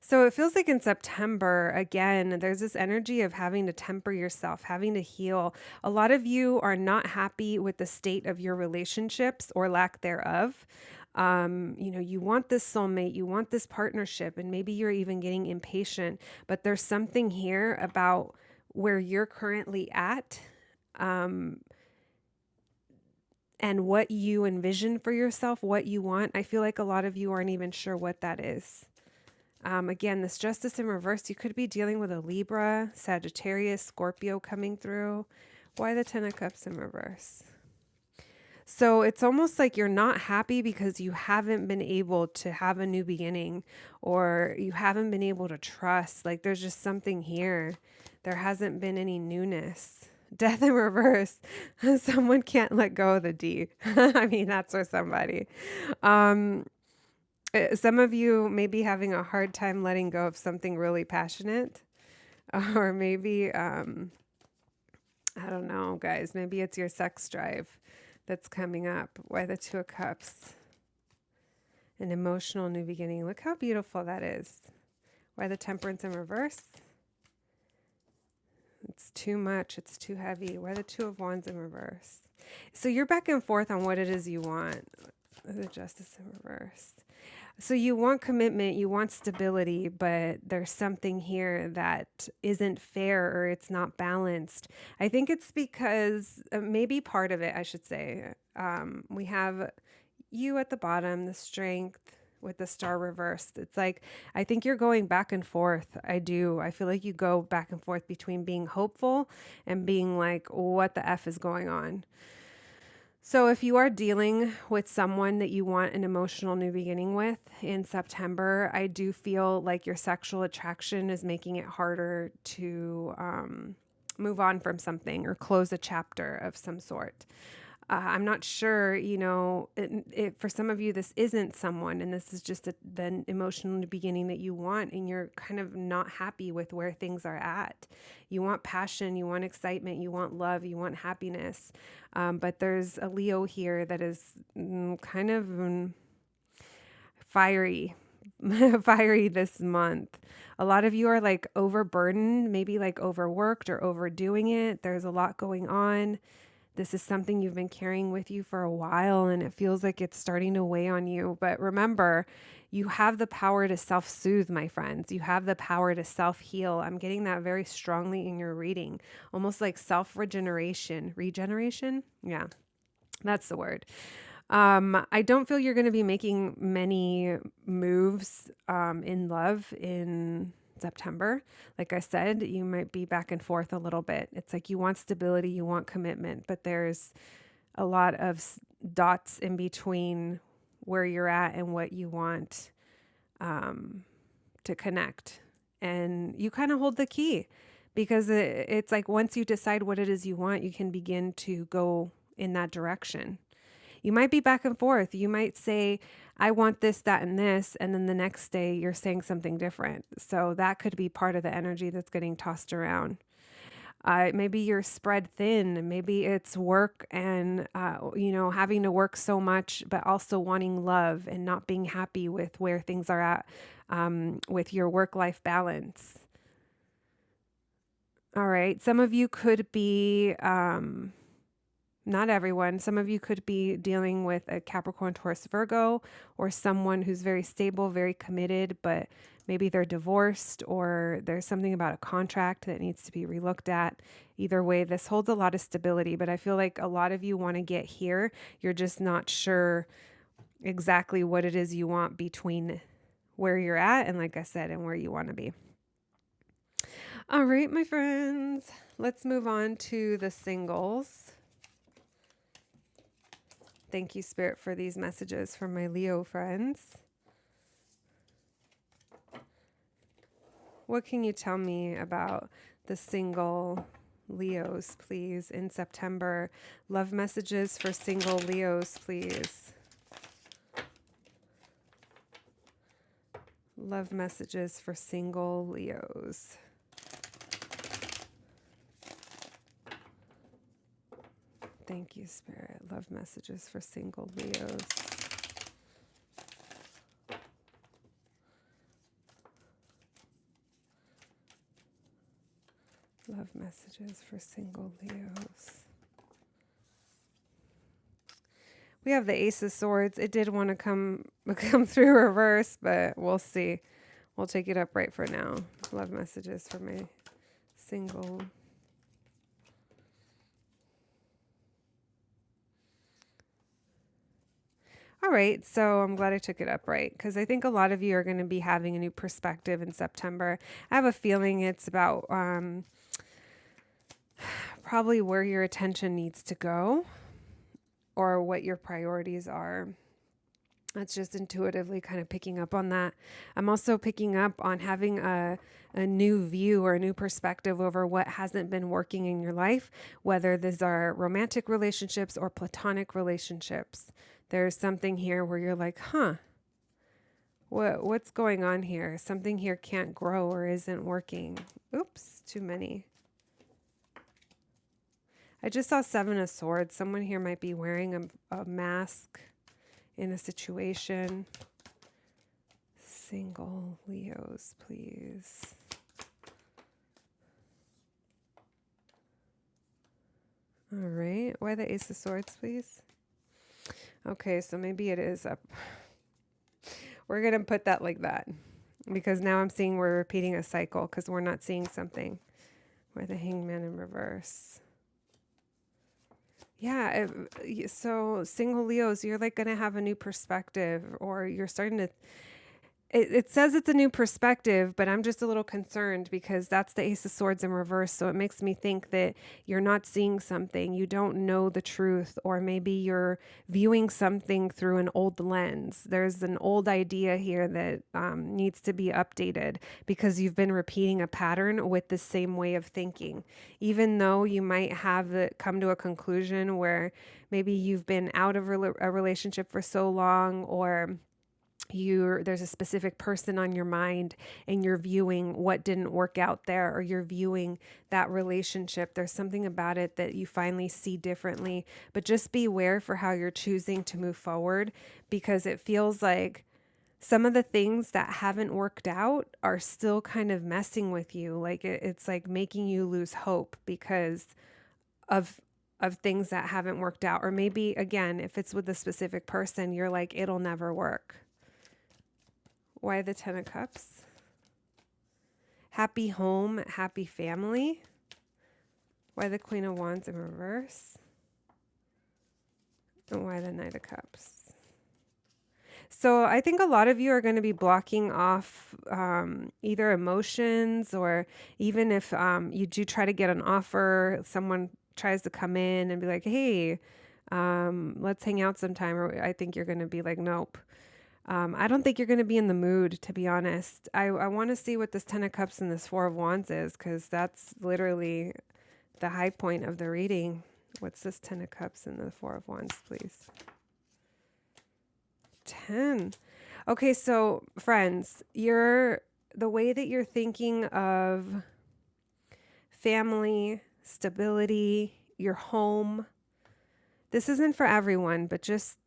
So it feels like in September, again, there's this energy of having to temper yourself, having to heal. A lot of you are not happy with the state of your relationships or lack thereof. You want this soulmate, you want this partnership, and maybe you're even getting impatient, but there's something here about where you're currently at, and what you envision for yourself, what you want. I feel like a lot of you aren't even sure what that is. Again, this Justice in reverse, you could be dealing with a Libra, Sagittarius, Scorpio coming through. Why the Ten of Cups in reverse? So it's almost like you're not happy because you haven't been able to have a new beginning, or you haven't been able to trust. Like there's just something here. There hasn't been any newness. Death in reverse. Someone can't let go of the D. I mean, that's for somebody. Some of you may be having a hard time letting go of something really passionate, or maybe, I don't know, guys, maybe it's your sex drive that's coming up. Why the Two of Cups? An emotional new beginning. Look how beautiful that is. Why the Temperance in reverse? It's too much. It's too heavy. Why the Two of Wands in reverse? So you're back and forth on what it is you want. The Justice in reverse. So you want commitment, you want stability, but there's something here that isn't fair, or it's not balanced. I think it's because maybe part of it, I should say, we have you at the bottom, the Strength with the Star reversed. It's like, I think you're going back and forth. I do. I feel like you go back and forth between being hopeful and being like, what the F is going on? So if you are dealing with someone that you want an emotional new beginning with in September, I do feel like your sexual attraction is making it harder to move on from something or close a chapter of some sort. I'm not sure, for some of you, this isn't someone, and this is just the emotional beginning that you want, and you're kind of not happy with where things are at. You want passion, you want excitement, you want love, you want happiness. But there's a Leo here that is kind of fiery, fiery this month. A lot of you are like overburdened, maybe like overworked or overdoing it. There's a lot going on. This is something you've been carrying with you for a while, and it feels like it's starting to weigh on you. But remember, you have the power to self-soothe, my friends. You have the power to self-heal. I'm getting that very strongly in your reading, almost like self-regeneration. Regeneration? Yeah, that's the word. I don't feel you're going to be making many moves in love in September. Like I said, you might be back and forth a little bit. It's like you want stability, you want commitment, but there's a lot of dots in between where you're at and what you want to connect. And you kind of hold the key, because it's like once you decide what it is you want, you can begin to go in that direction. You might be back and forth. You might say, I want this, that, and this. And then the next day you're saying something different. So that could be part of the energy that's getting tossed around. Maybe you're spread thin. Maybe it's work and, having to work so much, but also wanting love and not being happy with where things are at with your work-life balance. All right. Some of you could be... not everyone. Some of you could be dealing with a Capricorn, Taurus, Virgo, or someone who's very stable, very committed, but maybe they're divorced or there's something about a contract that needs to be relooked at. Either way, this holds a lot of stability, but I feel like a lot of you want to get here. You're just not sure exactly what it is you want between where you're at and, like I said, and where you want to be. All right, my friends, let's move on to the singles. Thank you, Spirit, for these messages from my Leo friends. What can you tell me about the single Leos, please, in September? Love messages for single Leos, please. Love messages for single Leos. Thank you, Spirit. Love messages for single Leos. Love messages for single Leos. We have the Ace of Swords. It did want to come through reverse, but we'll see. We'll take it up right for now. Love messages for my single. All right, so I'm glad I took it upright because I think a lot of you are going to be having a new perspective in September. I have a feeling it's about probably where your attention needs to go or what your priorities are. That's just intuitively kind of picking up on that. I'm also picking up on having a new view or a new perspective over what hasn't been working in your life, whether these are romantic relationships or platonic relationships. There's something here where you're like, what's going on here? Something here can't grow or isn't working. Oops, too many. I just saw Seven of Swords. Someone here might be wearing a mask in a situation. Single Leos, please. All right. Why the Ace of Swords, please? Okay, so maybe it is up. We're going to put that like that because now I'm seeing we're repeating a cycle because we're not seeing something. Why the Hangman in reverse? Yeah, so single Leos, you're like going to have a new perspective or you're starting to... It says it's a new perspective, but I'm just a little concerned because that's the Ace of Swords in reverse. So it makes me think that you're not seeing something, you don't know the truth, or maybe you're viewing something through an old lens. There's an old idea here that needs to be updated because you've been repeating a pattern with the same way of thinking. Even though you might have come to a conclusion where maybe you've been out of a relationship for so long, or there's a specific person on your mind and you're viewing what didn't work out there, or you're viewing that relationship. There's something about it that you finally see differently, but just beware for how you're choosing to move forward because it feels like some of the things that haven't worked out are still kind of messing with you. Like it's like making you lose hope because of things that haven't worked out. Or maybe again, if it's with a specific person, you're like, it'll never work. Why the Ten of Cups? Happy home, happy family. Why the Queen of Wands in reverse? And why the Knight of Cups? So I think a lot of you are going to be blocking off either emotions, or even if you do try to get an offer, someone tries to come in and be like, hey, let's hang out sometime. Or I think you're going to be like, nope. I don't think you're going to be in the mood, to be honest. I want to see what this Ten of Cups and this Four of Wands is, because that's literally the high point of the reading. What's this 10 of Cups and the 4 of Wands, please? 10. Okay, so friends, the way that you're thinking of family, stability, your home, this isn't for everyone, but just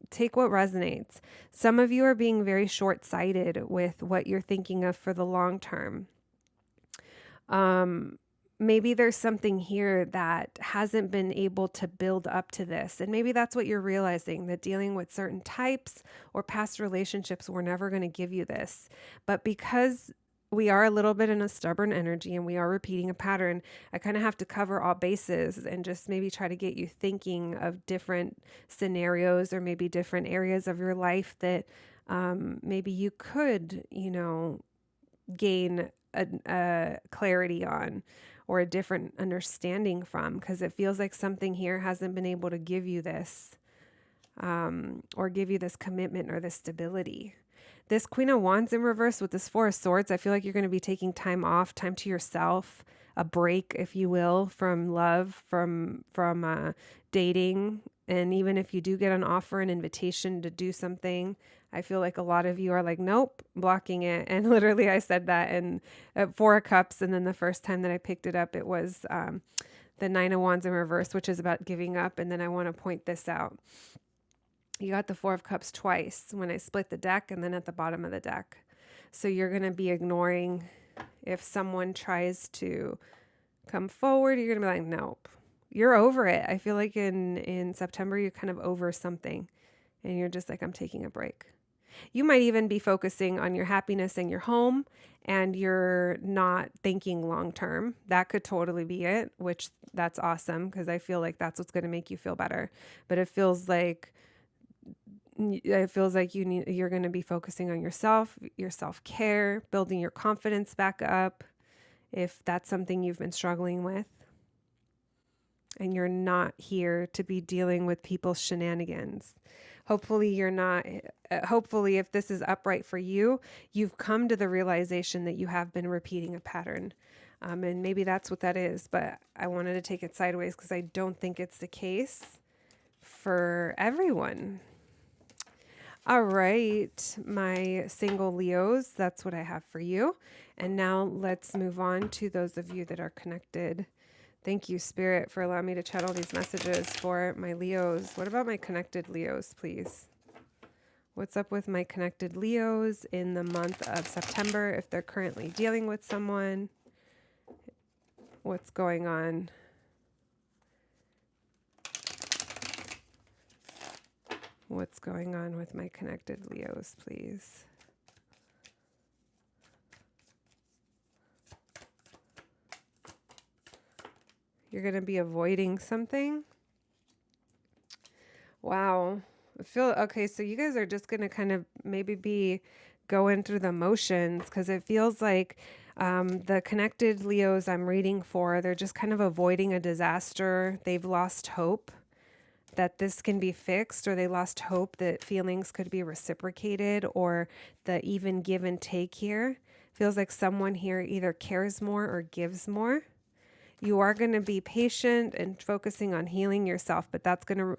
take what resonates. Some of you are being very short-sighted with what you're thinking of for the long term. Maybe there's something here that hasn't been able to build up to this. And maybe that's what you're realizing, that dealing with certain types or past relationships were never going to give you this. But because we are a little bit in a stubborn energy and we are repeating a pattern, I kind of have to cover all bases and just maybe try to get you thinking of different scenarios or maybe different areas of your life that maybe you could, gain a clarity on or a different understanding from, because it feels like something here hasn't been able to give you this or give you this commitment or this stability. This Queen of Wands in reverse with this Four of Swords, I feel like you're going to be taking time off, time to yourself, a break, if you will, from love, from dating. And even if you do get an offer, an invitation to do something, I feel like a lot of you are like, nope, blocking it. And literally I said that in Four of Cups. And then the first time that I picked it up, it was the Nine of Wands in reverse, which is about giving up. And then I want to point this out. You got the Four of Cups twice when I split the deck and then at the bottom of the deck. So you're going to be ignoring if someone tries to come forward, you're going to be like, nope, you're over it. I feel like in September, you're kind of over something and you're just like, I'm taking a break. You might even be focusing on your happiness in your home and you're not thinking long term. That could totally be it, which that's awesome because I feel like that's what's going to make you feel better. But it feels like you're going to be focusing on yourself, your self-care, building your confidence back up if that's something you've been struggling with. And you're not here to be dealing with people's shenanigans. Hopefully you're not, hopefully if this is upright for you, you've come to the realization that you have been repeating a pattern. And maybe that's what that is, but I wanted to take it sideways because I don't think it's the case for everyone. All right, my single Leos, that's what I have for you. And now let's move on to those of you that are connected. Thank you, Spirit, for allowing me to chat all these messages for my Leos. What about my connected Leos, please? What's up with my connected Leos in the month of September if they're currently dealing with someone? What's going on? What's going on with my connected Leos, please? You're going to be avoiding something? Wow. Okay, so you guys are just going to kind of maybe be going through the motions because it feels like the connected Leos I'm reading for, they're just kind of avoiding a disaster. They've lost hope that this can be fixed, or they lost hope that feelings could be reciprocated, or the even give and take here. Feels like someone here either cares more or gives more. You are going to be patient and focusing on healing yourself, but that's going to,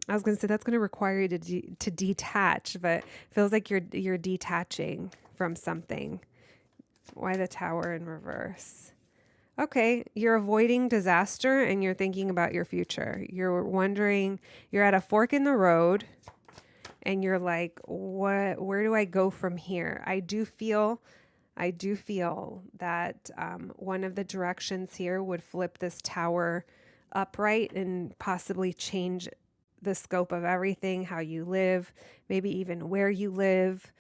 I was going to say that's going to require you to detach, but it feels like you're detaching from something. Why the Tower in reverse? Okay, you're avoiding disaster and you're thinking about your future. You're wondering, you're at a fork in the road and you're like, where do I go from here? I do feel that one of the directions here would flip this tower upright and possibly change the scope of everything, how you live, maybe even where you live.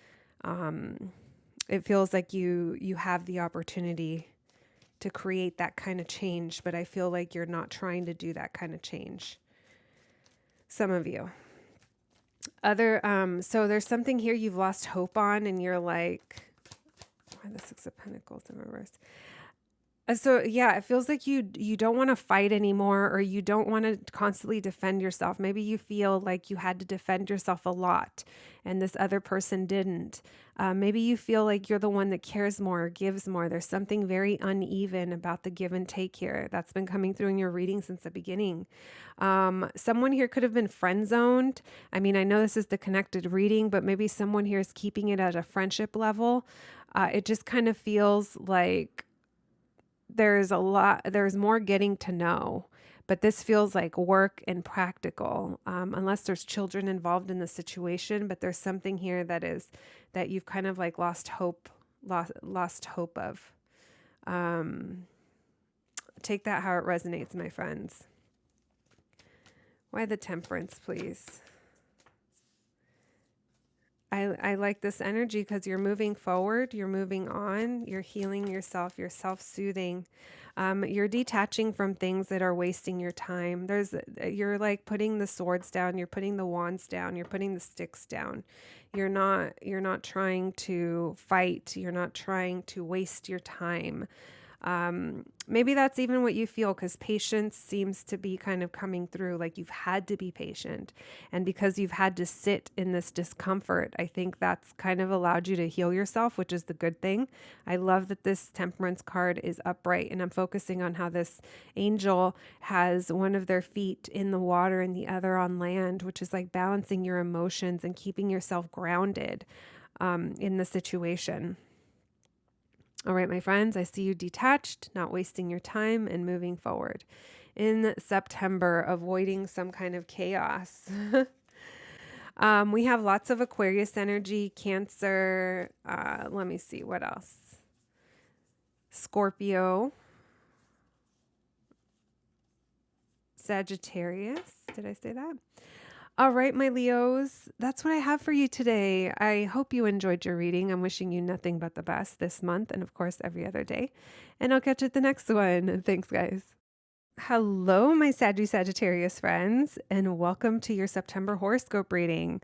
It feels like you have the opportunity to create that kind of change, but I feel like you're not trying to do that kind of change. Some of you. So there's something here you've lost hope on and you're like, the Six of Pentacles in reverse. So yeah, it feels like you don't want to fight anymore, or you don't want to constantly defend yourself. Maybe you feel like you had to defend yourself a lot and this other person didn't. Maybe you feel like you're the one that cares more or gives more. There's something very uneven about the give and take here. That's been coming through in your reading since the beginning. Someone here could have been friend zoned. I mean, I know this is the connected reading, but maybe someone here is keeping it at a friendship level. It just kind of feels like there's more getting to know, but this feels like work and practical, unless there's children involved in the situation. But there's something here that you've kind of like lost hope of. Take that how it resonates, my friends. Why the Temperance, please? I like this energy because you're moving forward, you're moving on, you're healing yourself, you're self-soothing. You're detaching from things that are wasting your time. You're like putting the swords down, you're putting the wands down, you're putting the sticks down. You're not trying to fight, you're not trying to waste your time. Maybe that's even what you feel, because patience seems to be kind of coming through, like you've had to be patient. And because you've had to sit in this discomfort, I think that's kind of allowed you to heal yourself, which is the good thing. I love that this Temperance card is upright, and I'm focusing on how this angel has one of their feet in the water and the other on land, which is like balancing your emotions and keeping yourself grounded in the situation. All right, my friends, I see you detached, not wasting your time, and moving forward. In September, avoiding some kind of chaos. We have lots of Aquarius energy, Cancer. Let me see, what else? Scorpio. Sagittarius. Did I say that? All right, my Leos, that's what I have for you today. I hope you enjoyed your reading. I'm wishing you nothing but the best this month and, of course, every other day. And I'll catch you at the next one. Thanks, guys. Hello, my Sagittarius friends, and welcome to your September horoscope reading.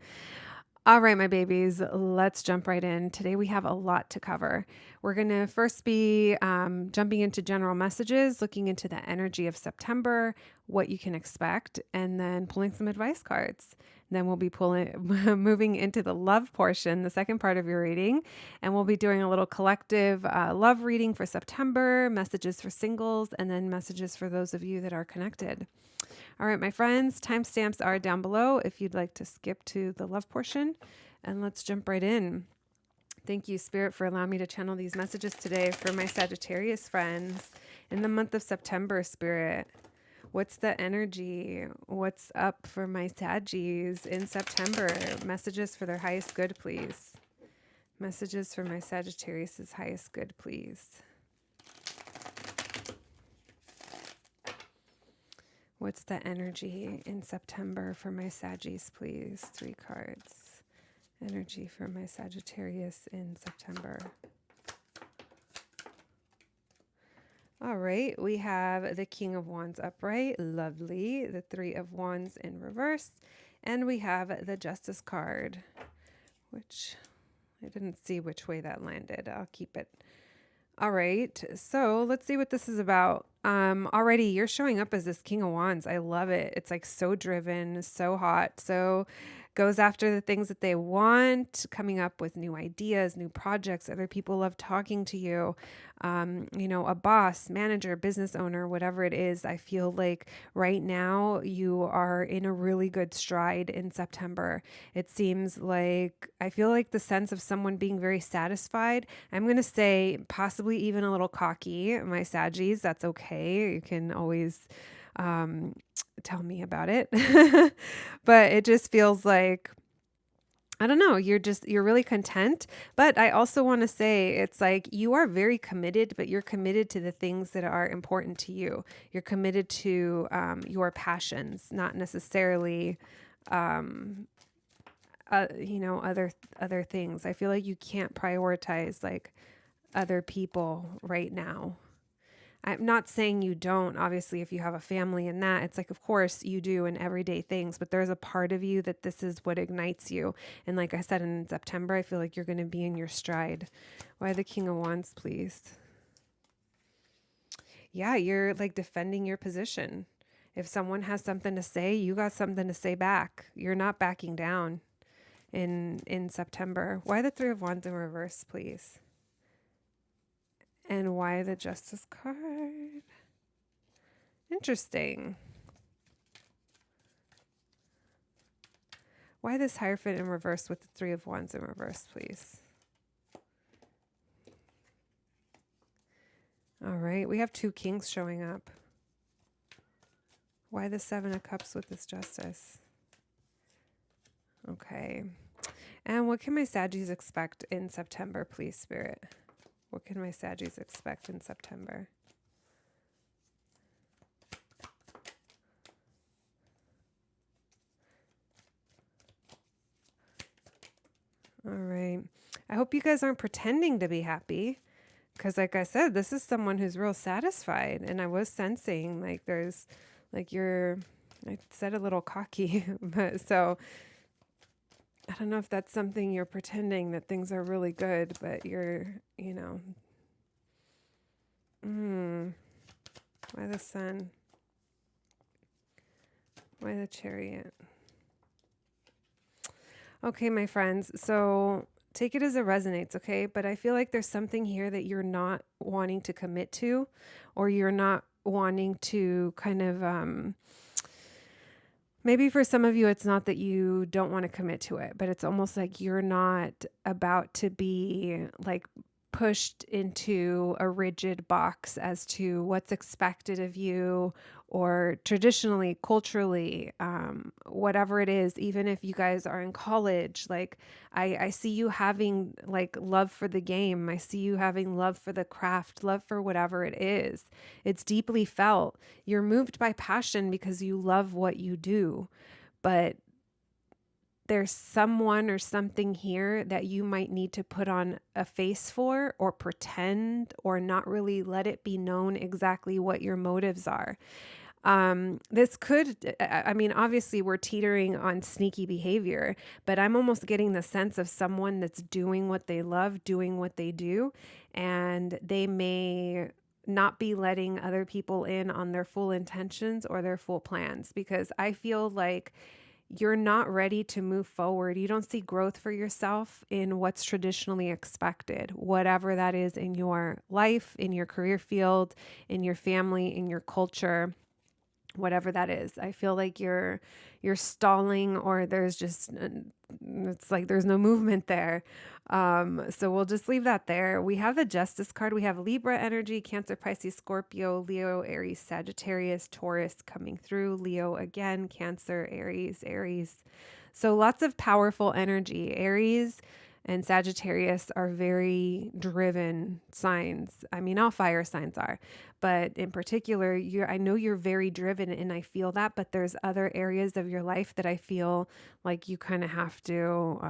All right, my babies, let's jump right in. Today we have a lot to cover. We're going to first be jumping into general messages, looking into the energy of September, what you can expect, and then pulling some advice cards. Then we'll be moving into the love portion, the second part of your reading, and we'll be doing a little collective love reading for September, messages for singles, and then messages for those of you that are connected. All right, my friends, timestamps are down below if you'd like to skip to the love portion. And let's jump right in. Thank you, Spirit, for allowing me to channel these messages today for my Sagittarius friends. In the month of September, Spirit, what's the energy? What's up for my Saggies in September? Messages for their highest good, please. Messages for my Sagittarius' highest good, please. What's the energy in September for my Saggies, please? 3 cards. Energy for my Sagittarius in September. All right, we have the King of Wands upright, lovely. The 3 of Wands in reverse. And we have the Justice card, which I didn't see which way that landed. I'll keep it. All right, so let's see what this is about. Already you're showing up as this King of Wands. I love it. It's like so driven, so hot, so goes after the things that they want, coming up with new ideas, new projects. Other people love talking to you. A boss, manager, business owner, whatever it is. I feel like right now you are in a really good stride in September. It seems like, I feel like the sense of someone being very satisfied. I'm going to say possibly even a little cocky, my Saggies. That's okay. You can always tell me about it. But it just feels like, I don't know, you're really content. But I also want to say it's like you are very committed, but you're committed to the things that are important to you. You're committed to your passions, not necessarily other things. I feel like you can't prioritize like other people right now. I'm not saying you don't. Obviously, if you have a family and that, it's like, of course you do in everyday things, but there's a part of you that this is what ignites you. And like I said, in September, I feel like you're going to be in your stride. Why the King of Wands, please? yeah, you're like defending your position. If someone has something to say, you got something to say back. You're not backing down in September. Why the Three of Wands in reverse, please? And why the Justice card? Interesting. Why this Hierophant in reverse with the Three of Wands in reverse, please? All right, we have 2 kings showing up. Why the Seven of Cups with this Justice? Okay. And what can my Saggies expect in September, please, Spirit? What can my Saggies expect in September? All right. I hope you guys aren't pretending to be happy. Because like I said, this is someone who's real satisfied. And I was sensing like there's like I said a little cocky, but so I don't know if that's something you're pretending that things are really good, but you're, why the Sun? Why the Chariot? Okay, my friends. So take it as it resonates, okay? But I feel like there's something here that you're not wanting to commit to, or you're not wanting to kind of, maybe for some of you, it's not that you don't want to commit to it, but it's almost like you're not about to be like pushed into a rigid box as to what's expected of you, or traditionally, culturally, whatever it is. Even if you guys are in college, like I see you having like love for the game. I see you having love for the craft, love for whatever it is. It's deeply felt. You're moved by passion because you love what you do, but there's someone or something here that you might need to put on a face for, or pretend, or not really let it be known exactly what your motives are. This could, I mean, obviously we're teetering on sneaky behavior, but I'm almost getting the sense of someone that's doing what they love, doing what they do, and they may not be letting other people in on their full intentions or their full plans, because I feel like you're not ready to move forward. You don't see growth for yourself in what's traditionally expected, whatever that is in your life, in your career field, in your family, in your culture, whatever that is. I feel like you're stalling, or there's just it's like there's no movement there. So we'll just leave that there. We have the Justice card. We have Libra energy, Cancer, Pisces, Scorpio, Leo, Aries, Sagittarius, Taurus coming through, Leo again, Cancer, Aries. So lots of powerful energy. Aries and Sagittarius are very driven signs. I mean, all fire signs are, but in particular, I know you're very driven, and I feel that, but there's other areas of your life that I feel like you kind of have to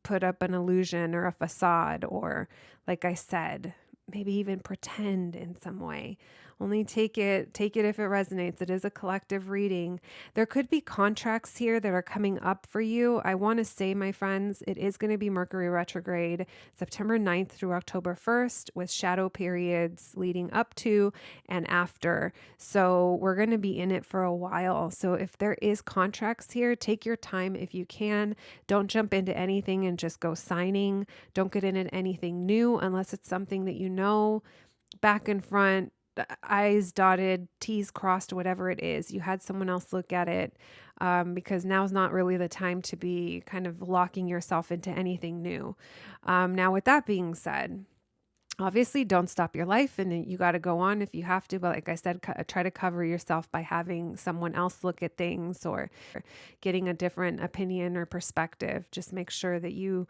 put up an illusion or a facade, or like I said, maybe even pretend in some way. Only take it if it resonates. It is a collective reading. There could be contracts here that are coming up for you. I want to say, my friends, it is going to be Mercury retrograde September 9th through October 1st, with shadow periods leading up to and after. So we're going to be in it for a while. So if there is contracts here, take your time if you can. Don't jump into anything and just go signing. Don't get into anything new unless it's something that you know, back and front, I's dotted, T's crossed, whatever it is. You had someone else look at it, because now's not really the time to be kind of locking yourself into anything new. Now, with that being said, obviously don't stop your life, and you got to go on if you have to. But like I said, try to cover yourself by having someone else look at things, or getting a different opinion or perspective. Just make sure that you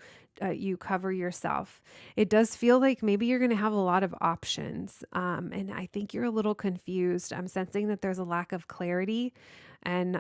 cover yourself. It does feel like maybe you're going to have a lot of options. And I think you're a little confused. I'm sensing that there's a lack of clarity, and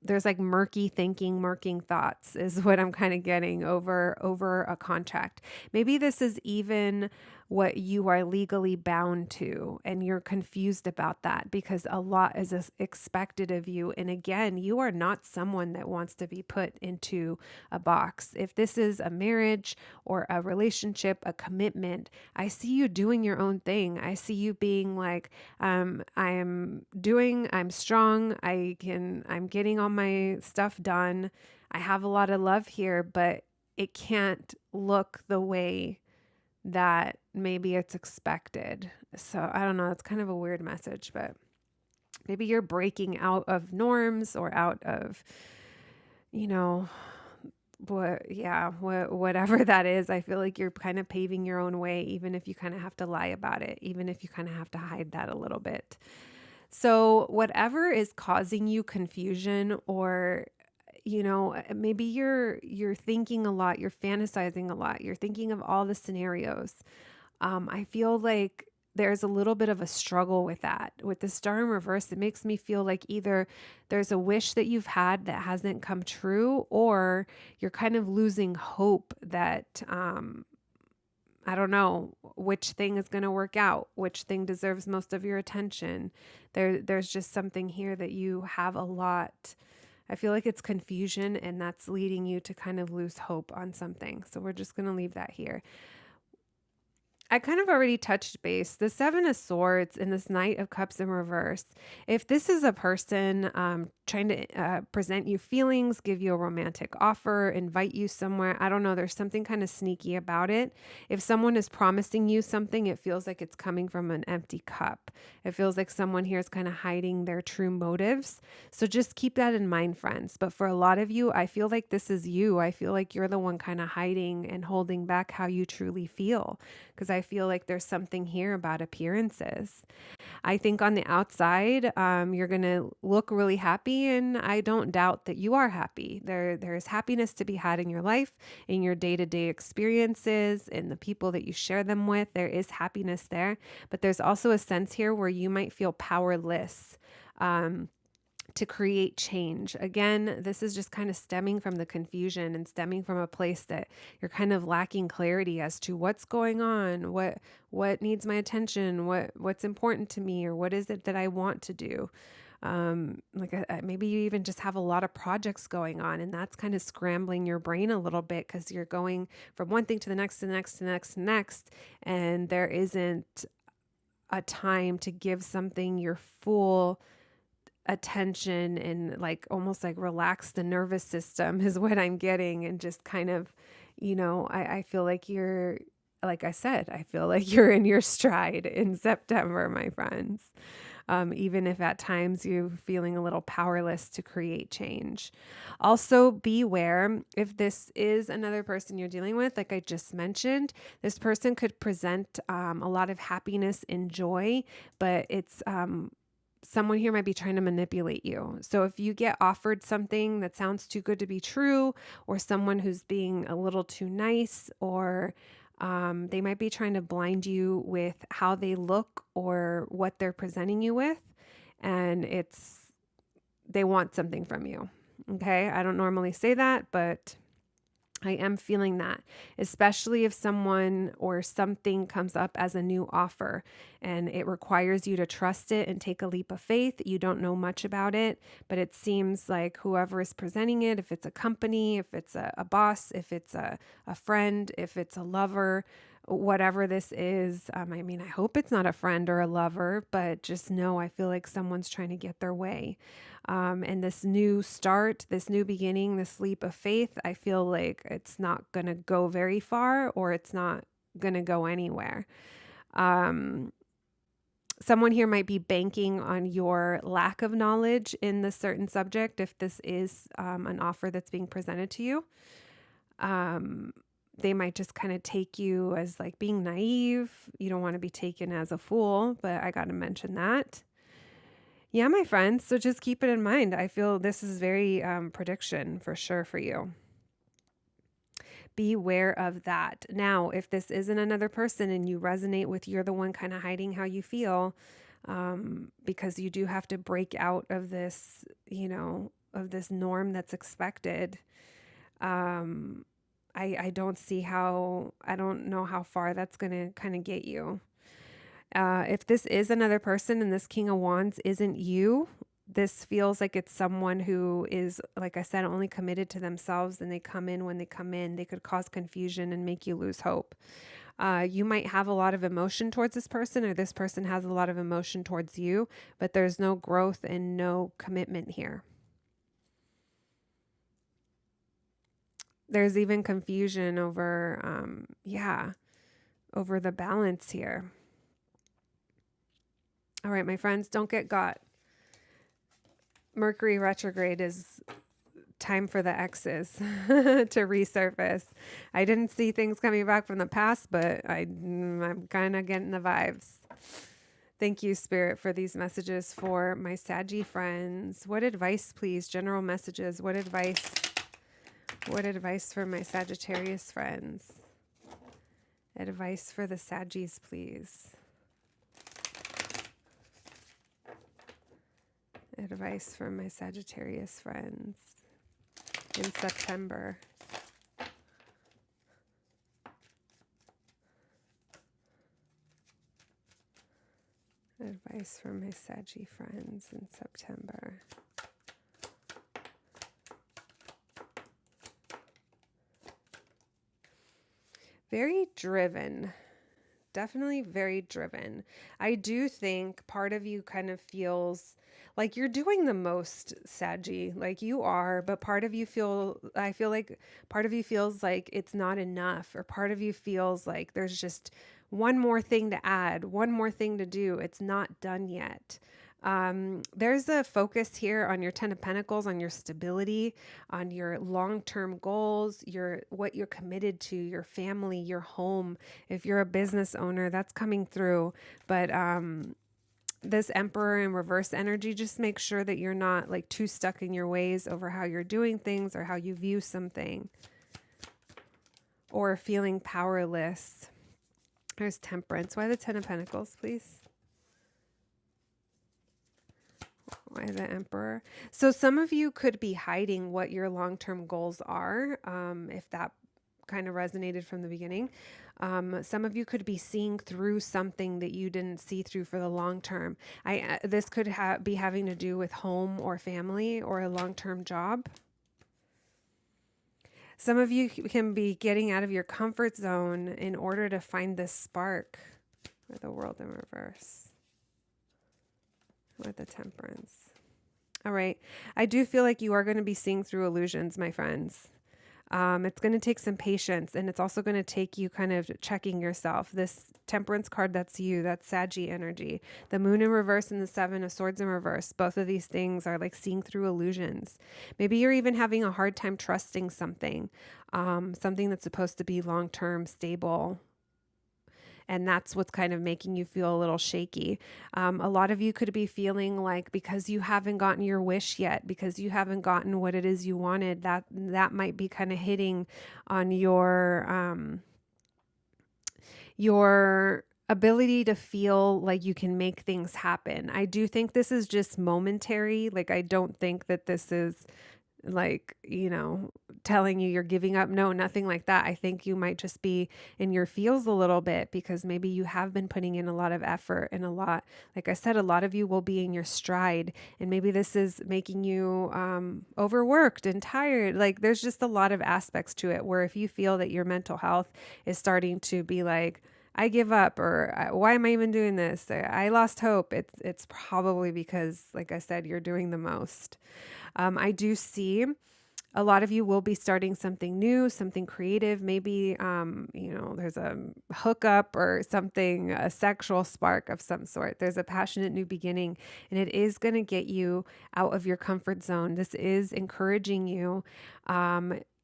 there's like murky thinking, murking thoughts is what I'm kind of getting over a contract. Maybe this is even what you are legally bound to. And you're confused about that because a lot is expected of you. And again, you are not someone that wants to be put into a box. If this is a marriage or a relationship, a commitment, I see you doing your own thing. I see you being like, I'm strong. I'm getting all my stuff done. I have a lot of love here, but it can't look the way that maybe it's expected. So I don't know. It's kind of a weird message, but maybe you're breaking out of norms or out of, you know, whatever that is. I feel like you're kind of paving your own way, even if you kind of have to lie about it, even if you kind of have to hide that a little bit. So whatever is causing you confusion, or maybe you're thinking a lot, you're fantasizing a lot, you're thinking of all the scenarios. I feel like there's a little bit of a struggle with that. With the star in reverse, it makes me feel like either there's a wish that you've had that hasn't come true, or you're kind of losing hope that I don't know which thing is going to work out, which thing deserves most of your attention. There's just something here that you have a lot. I feel like it's confusion, and that's leading you to kind of lose hope on something. So we're just going to leave that here. I kind of already touched base. The Seven of Swords and this Knight of Cups in reverse. If this is a person trying to present you feelings, give you a romantic offer, invite you somewhere, I don't know, there's something kind of sneaky about it. If someone is promising you something, it feels like it's coming from an empty cup. It feels like someone here is kind of hiding their true motives. So just keep that in mind, friends. But for a lot of you, I feel like this is you. I feel like you're the one kind of hiding and holding back how you truly feel, because I feel like there's something here about appearances. I think on the outside, you're going to look really happy, and I don't doubt that you are happy. There's happiness to be had in your life, in your day-to-day experiences, in the people that you share them with. There is happiness there, but there's also a sense here where you might feel powerless to create change. Again, this is just kind of stemming from the confusion and stemming from a place that you're kind of lacking clarity as to what's going on, what needs my attention, what's important to me, or what is it that I want to do. Maybe you even just have a lot of projects going on, and that's kind of scrambling your brain a little bit because you're going from one thing to the next, to the next, to the next, to the next, and there isn't a time to give something your full attention and like almost like relax the nervous system is what I'm getting. And just kind of, I feel like you're, like I said, I feel like you're in your stride in September, my friends. Even if at times you're feeling a little powerless to create change. Also, beware if this is another person you're dealing with, like I just mentioned, this person could present a lot of happiness and joy, but it's someone here might be trying to manipulate you. So if you get offered something that sounds too good to be true, or someone who's being a little too nice, or they might be trying to blind you with how they look or what they're presenting you with, and they want something from you. Okay, I don't normally say that, but I am feeling that, especially if someone or something comes up as a new offer and it requires you to trust it and take a leap of faith. You don't know much about it, but it seems like whoever is presenting it, if it's a company, if it's a boss, if it's a friend, if it's a lover, whatever this is. I hope it's not a friend or a lover, but just know I feel like someone's trying to get their way. And this new start, this new beginning, this leap of faith, I feel like it's not going to go very far, or it's not going to go anywhere. Someone here might be banking on your lack of knowledge in this certain subject if this is an offer that's being presented to you. They might just kind of take you as like being naive. You don't want to be taken as a fool, but I got to mention that. Yeah, my friends. So just keep it in mind. I feel this is very prediction for sure for you. Beware of that. Now, if this isn't another person and you resonate with you're the one kind of hiding how you feel, because you do have to break out of this, of this norm that's expected. I don't see how, I don't know how far that's going to kind of get you. If this is another person and this King of Wands isn't you, this feels like it's someone who is, like I said, only committed to themselves, and they come in when they come in. They could cause confusion and make you lose hope. You might have a lot of emotion towards this person, or this person has a lot of emotion towards you, but there's no growth and no commitment here. There's even confusion over, over the balance here. All right, my friends, don't get got. Mercury retrograde is time for the exes to resurface. I didn't see things coming back from the past, but I'm kind of getting the vibes. Thank you, Spirit, for these messages for my Saggy friends. What advice, please? General messages. What advice? What advice for my Sagittarius friends? Advice for the Saggies, please. Advice for my Sagittarius friends in September. Advice for my Saggy friends in September. Very driven. Definitely very driven. I do think part of you kind of feels like you're doing the most, Saggy, like you are, but part of you I feel like part of you feels like it's not enough, or part of you feels like there's just one more thing to add, one more thing to do. It's not done yet. There's a focus here on your 10 of Pentacles, on your stability, on your long-term goals, what you're committed to, your family, your home. If you're a business owner, that's coming through. But this Emperor in reverse energy, just make sure that you're not like too stuck in your ways over how you're doing things or how you view something, or feeling powerless. There's Temperance. Why the 10 of Pentacles, please? Why the Emperor? So some of you could be hiding what your long-term goals are, if that kind of resonated from the beginning. Some of you could be seeing through something that you didn't see through for the long term. This could be having to do with home or family or a long-term job. Some of you can be getting out of your comfort zone in order to find this spark. Or the World in reverse. With the Temperance. All right. I do feel like you are going to be seeing through illusions, my friends. It's going to take some patience, and it's also going to take you kind of checking yourself. This Temperance card, that's you. That's Saggy energy. The Moon in reverse and the Seven of Swords in reverse. Both of these things are like seeing through illusions. Maybe you're even having a hard time trusting something, something that's supposed to be long-term, stable. And that's what's kind of making you feel a little shaky. A lot of you could be feeling like because you haven't gotten your wish yet, because you haven't gotten what it is you wanted, that might be kind of hitting on your ability to feel like you can make things happen. I do think this is just momentary. Like, I don't think that this is like, telling you you're giving up. No, nothing like that. I think you might just be in your feels a little bit because maybe you have been putting in a lot of effort and like I said, a lot of you will be in your stride, and maybe this is making you overworked and tired. Like, there's just a lot of aspects to it where if you feel that your mental health is starting to be like, I give up, or why am I even doing this? I lost hope. It's probably because, like I said, you're doing the most. I do see a lot of you will be starting something new, something creative. Maybe, there's a hookup or something, a sexual spark of some sort. There's a passionate new beginning, and it is going to get you out of your comfort zone. This is encouraging you.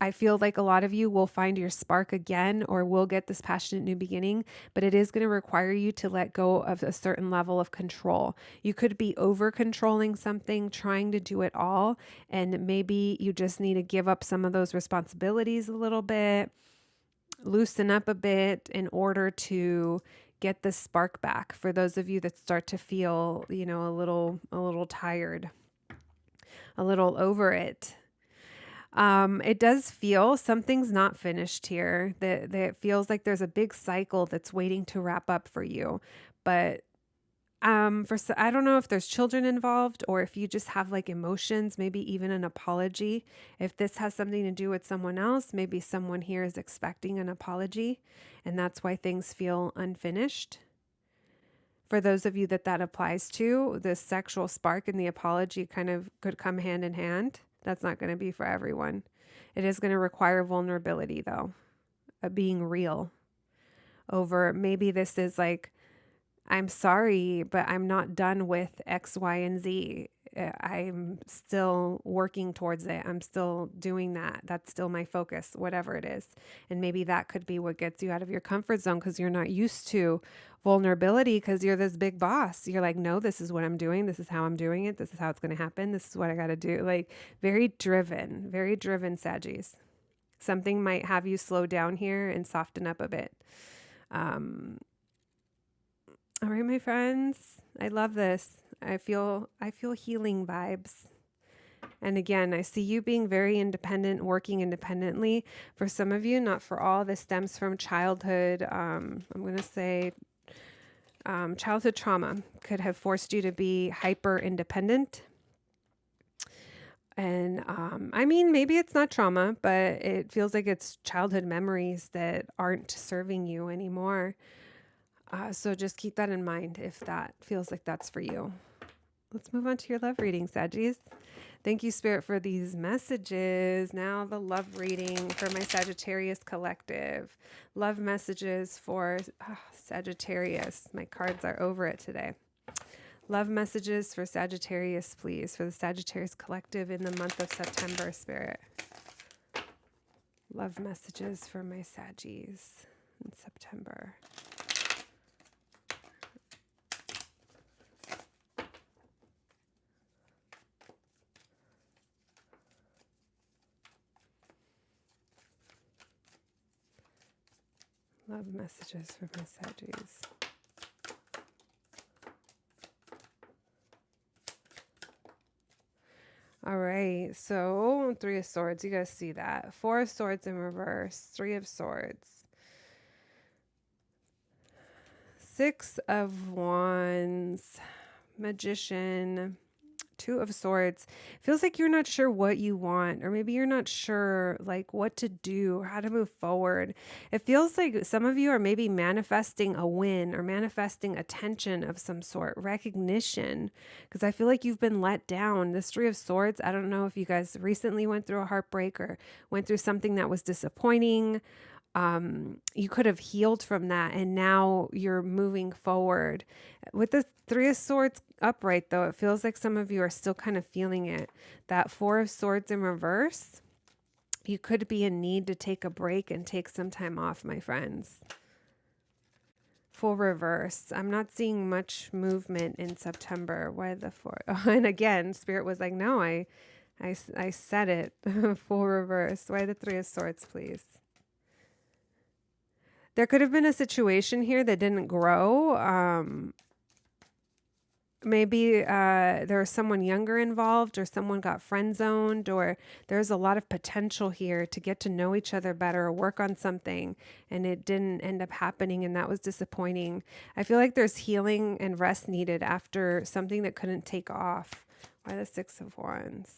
I feel like a lot of you will find your spark again, or will get this passionate new beginning, but it is going to require you to let go of a certain level of control. You could be over controlling something, trying to do it all, and maybe you just need to give up some of those responsibilities a little bit, loosen up a bit in order to get the spark back. For those of you that start to feel, a little tired, a little over it. It does feel something's not finished here. That it feels like there's a big cycle that's waiting to wrap up for you. But I don't know if there's children involved or if you just have like emotions, maybe even an apology. If this has something to do with someone else, maybe someone here is expecting an apology, and that's why things feel unfinished. For those of you that that applies to, the sexual spark and the apology kind of could come hand in hand. That's not going to be for everyone. It is going to require vulnerability, though, being real over maybe this is like, I'm sorry, but I'm not done with X, Y, and Z. I'm still working towards it. I'm still doing that. That's still my focus, whatever it is. And maybe that could be what gets you out of your comfort zone because you're not used to vulnerability because you're this big boss. You're like, no, this is what I'm doing. This is how I'm doing it. This is how it's going to happen. This is what I got to do. Like very driven Saggies. Something might have you slow down here and soften up a bit. All right, my friends, I love this. I feel healing vibes. And again, I see you being very independent, working independently. For some of you, not for all, this stems from childhood. I'm going to say childhood trauma could have forced you to be hyper independent. And I mean, maybe it's not trauma, but it feels like it's childhood memories that aren't serving you anymore. So just keep that in mind if that feels like that's for you. Let's move on to your love reading, Saggies. Thank you, Spirit, for these messages. Now the love reading for my Sagittarius collective. Love messages for Sagittarius. My cards are over it today. Love messages for Sagittarius, please, for the Sagittarius collective in the month of September, Spirit. Love messages for my Saggies in September. Love messages for my Saggies. All right, so 3 of Swords. You guys see that. 4 of Swords in reverse. 3 of Swords. 6 of Wands. Magician. 2 of Swords. Feels like you're not sure what you want, or maybe you're not sure like what to do, or how to move forward. It feels like some of you are maybe manifesting a win or manifesting attention of some sort, recognition, because I feel like you've been let down. This 3 of Swords, I don't know if you guys recently went through a heartbreak or went through something that was disappointing. You could have healed from that and now you're moving forward. With the 3 of Swords upright, though, it feels like some of you are still kind of feeling it. That 4 of Swords in reverse, you could be in need to take a break and take some time off, my friends. Full reverse. I'm not seeing much movement in September. Why the 4? Oh, and again, Spirit was like, no, I said it. Full reverse. Why the 3 of Swords, please? There could have been a situation here that didn't grow. Maybe there was someone younger involved, or someone got friend zoned, or there's a lot of potential here to get to know each other better or work on something, and it didn't end up happening, and that was disappointing. I feel like there's healing and rest needed after something that couldn't take off. Why the 6 of Wands?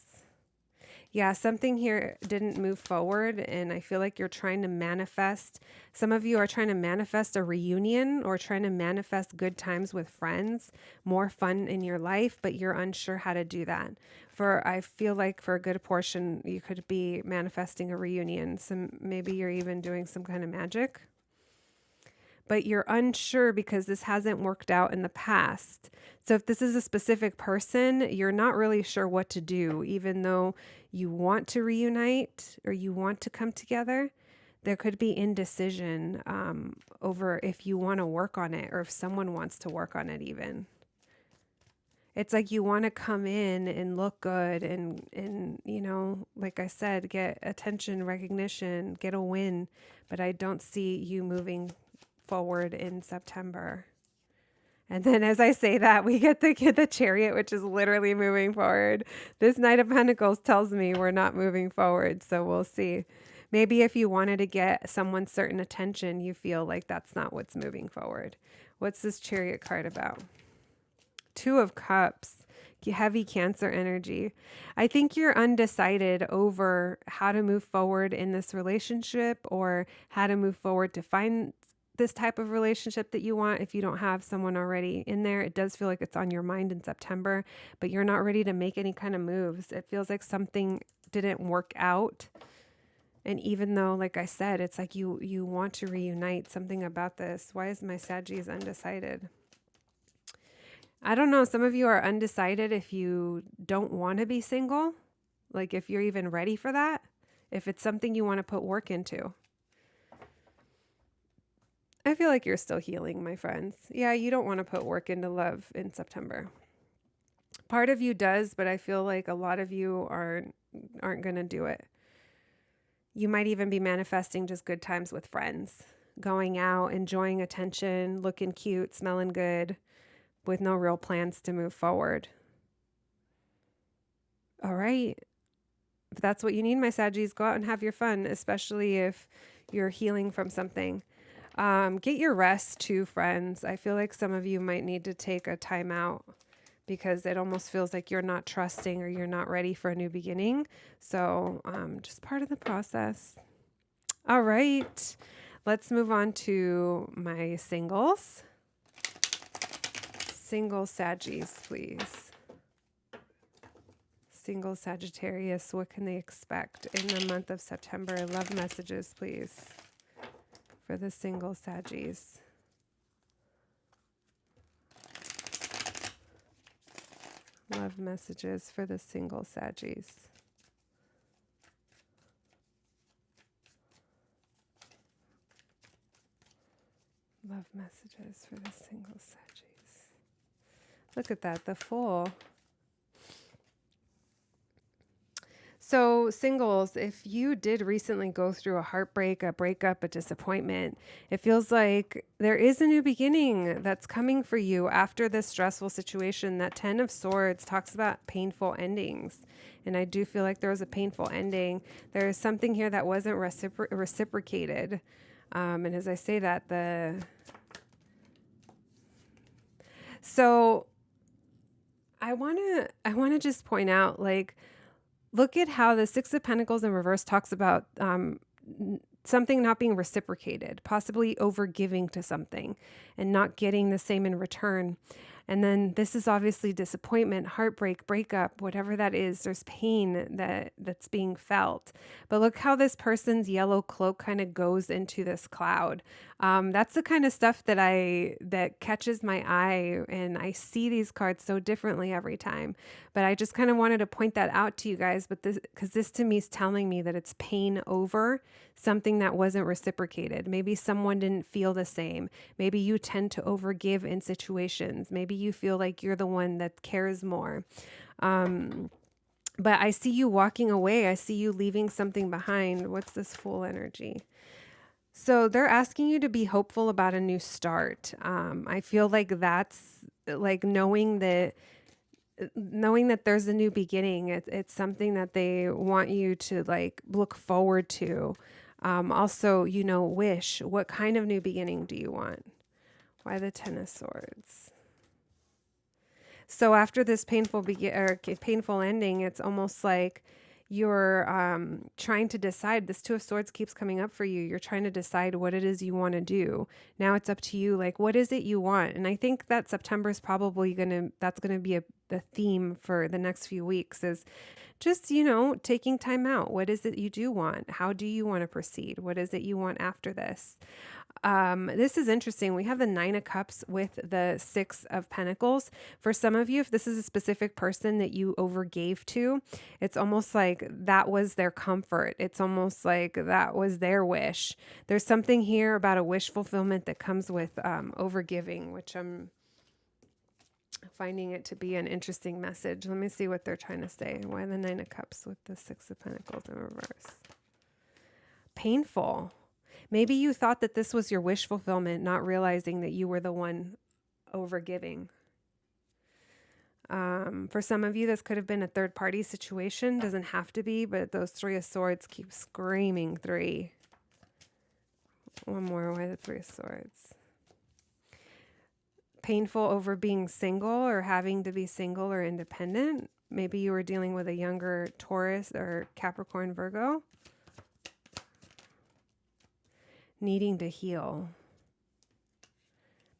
Yeah, something here didn't move forward, and I feel like you're trying to manifest. Some of you are trying to manifest a reunion or trying to manifest good times with friends, more fun in your life, but you're unsure how to do that. I feel like for a good portion, you could be manifesting a reunion. Maybe you're even doing some kind of magic, but you're unsure because this hasn't worked out in the past. So if this is a specific person, you're not really sure what to do, even though you want to reunite or you want to come together. There could be indecision over if you want to work on it or if someone wants to work on it even. It's like you want to come in and look good and, you know, like I said, get attention, recognition, get a win, but I don't see you moving forward in September. And then as I say that, we get the Chariot, which is literally moving forward. This Knight of Pentacles tells me we're not moving forward, so we'll see. Maybe if you wanted to get someone's certain attention, you feel like that's not what's moving forward. What's this Chariot card about? Two of Cups, heavy Cancer energy. I think you're undecided over how to move forward in this relationship or how to move forward to find this type of relationship that you want. If you don't have someone already in there, it does feel like it's on your mind in September, but you're not ready to make any kind of moves. It feels like something didn't work out. And even though, like I said, it's like you want to reunite, something about this. Why is my Sagittarius undecided? I don't know. Some of you are undecided if you don't want to be single, like if you're even ready for that, if it's something you want to put work into. I feel like you're still healing, my friends. Yeah, you don't want to put work into love in September. Part of you does, but I feel like a lot of you aren't going to do it. You might even be manifesting just good times with friends, going out, enjoying attention, looking cute, smelling good, with no real plans to move forward. All right. If that's what you need, my Saggies, go out and have your fun, especially if you're healing from something. Get your rest too, friends. I feel like some of you might need to take a time out because it almost feels like you're not trusting or you're not ready for a new beginning. So just part of the process. All right. Let's move on to my singles. Single Saggies, please. Single Sagittarius, what can they expect in the month of September? Love messages, please, for the single Saggies. Love messages for the single Saggies. Love messages for the single Saggies. Look at that, the Fool. So singles, if you did recently go through a heartbreak, a breakup, a disappointment, it feels like there is a new beginning that's coming for you after this stressful situation. That 10 of Swords talks about painful endings. And I do feel like there was a painful ending. There is something here that wasn't reciprocated. And as I say that, so I want to just point out, like, look at how the Six of Pentacles in reverse talks about something not being reciprocated, possibly over giving to something and not getting the same in return. And then this is obviously disappointment, heartbreak, breakup, whatever that is. There's pain that's being felt. But look how this person's yellow cloak kind of goes into this cloud. That's the kind of stuff that catches my eye, and I see these cards so differently every time. But I just kind of wanted to point that out to you guys. But because this to me is telling me that it's pain over something that wasn't reciprocated. Maybe someone didn't feel the same. Maybe you tend to overgive in situations. Maybe you feel like you're the one that cares more. But I see you walking away. I see you leaving something behind. What's this Fool energy? So they're asking you to be hopeful about a new start. I feel like that's like knowing that there's a new beginning. It's something that they want you to like look forward to. Also, wish. What kind of new beginning do you want? Why the 10 of Swords? So after this painful ending, it's almost like you're trying to decide. This Two of Swords keeps coming up for you. You're trying to decide what it is you want to do. Now it's up to you. Like, what is it you want? And I think that September is probably that's going to be the theme for the next few weeks, is just, taking time out. What is it you do want? How do you want to proceed? What is it you want after this? This is interesting. We have the 9 of Cups with the 6 of Pentacles. For some of you, if this is a specific person that you overgave to, it's almost like that was their comfort. It's almost like that was their wish. There's something here about a wish fulfillment that comes with overgiving, which I'm finding it to be an interesting message. Let me see what they're trying to say. Why the 9 of Cups with the 6 of Pentacles in reverse? Painful. Maybe you thought that this was your wish fulfillment, not realizing that you were the one over giving. For some of you, this could have been a third party situation. Doesn't have to be, but those Three of Swords keep screaming 3. One more. Why the Three of Swords? Painful over being single or having to be single or independent. Maybe you were dealing with a younger Taurus or Capricorn Virgo. Needing to heal.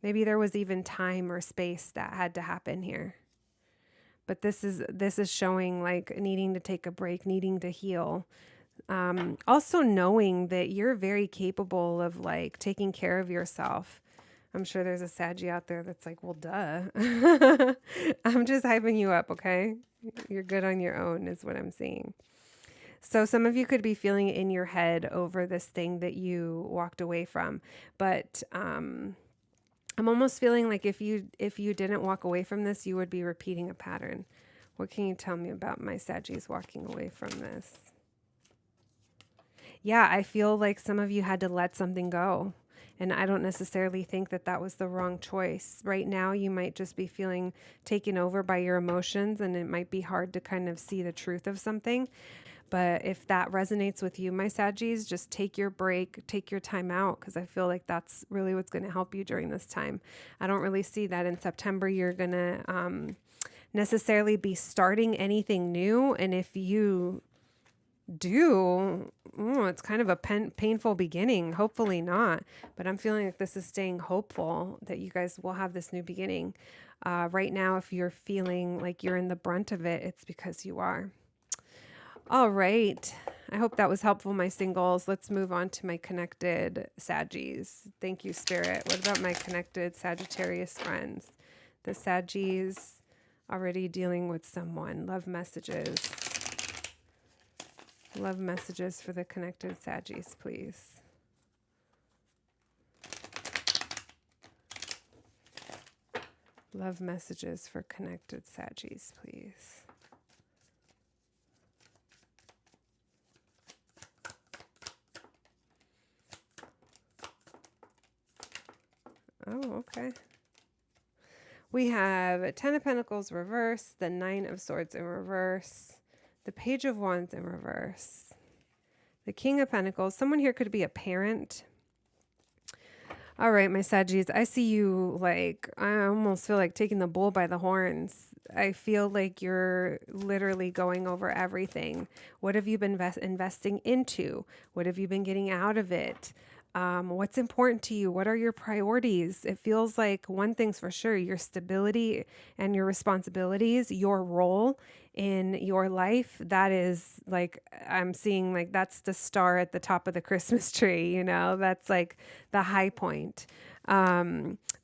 Maybe there was even time or space that had to happen here. But this is showing like needing to take a break, needing to heal. Also knowing that you're very capable of like taking care of yourself. I'm sure there's a Saggy out there that's like, well, duh. I'm just hyping you up, okay? You're good on your own is what I'm seeing. So some of you could be feeling in your head over this thing that you walked away from. But I'm almost feeling like if you didn't walk away from this, you would be repeating a pattern. What can you tell me about my Saggies walking away from this? Yeah, I feel like some of you had to let something go. And I don't necessarily think that that was the wrong choice. Right now, you might just be feeling taken over by your emotions, and it might be hard to kind of see the truth of something. But if that resonates with you, my Saggies, just take your break, take your time out, because I feel like that's really what's going to help you during this time. I don't really see that in September you're going to necessarily be starting anything new. And if you do, it's kind of a painful beginning. Hopefully not. But I'm feeling like this is staying hopeful that you guys will have this new beginning. Right now, if you're feeling like you're in the brunt of it, it's because you are. All right. I hope that was helpful, my singles. Let's move on to my connected Saggies. Thank you, Spirit. What about my connected Sagittarius friends? The Saggies already dealing with someone. Love messages. Love messages for the connected Saggies, please. Love messages for connected Saggies, please. Oh, okay. We have 10 of Pentacles reverse, the 9 of Swords in reverse, the Page of Wands in reverse, the King of Pentacles. Someone here could be a parent. All right, my Saggies, I see you like, I almost feel like taking the bull by the horns. I feel like you're literally going over everything. What have you been investing into? What have you been getting out of it? What's important to you? What are your priorities? It feels like one thing's for sure, your stability and your responsibilities, your role in your life. That is like, I'm seeing like that's the star at the top of the Christmas tree, you know, that's like the high point.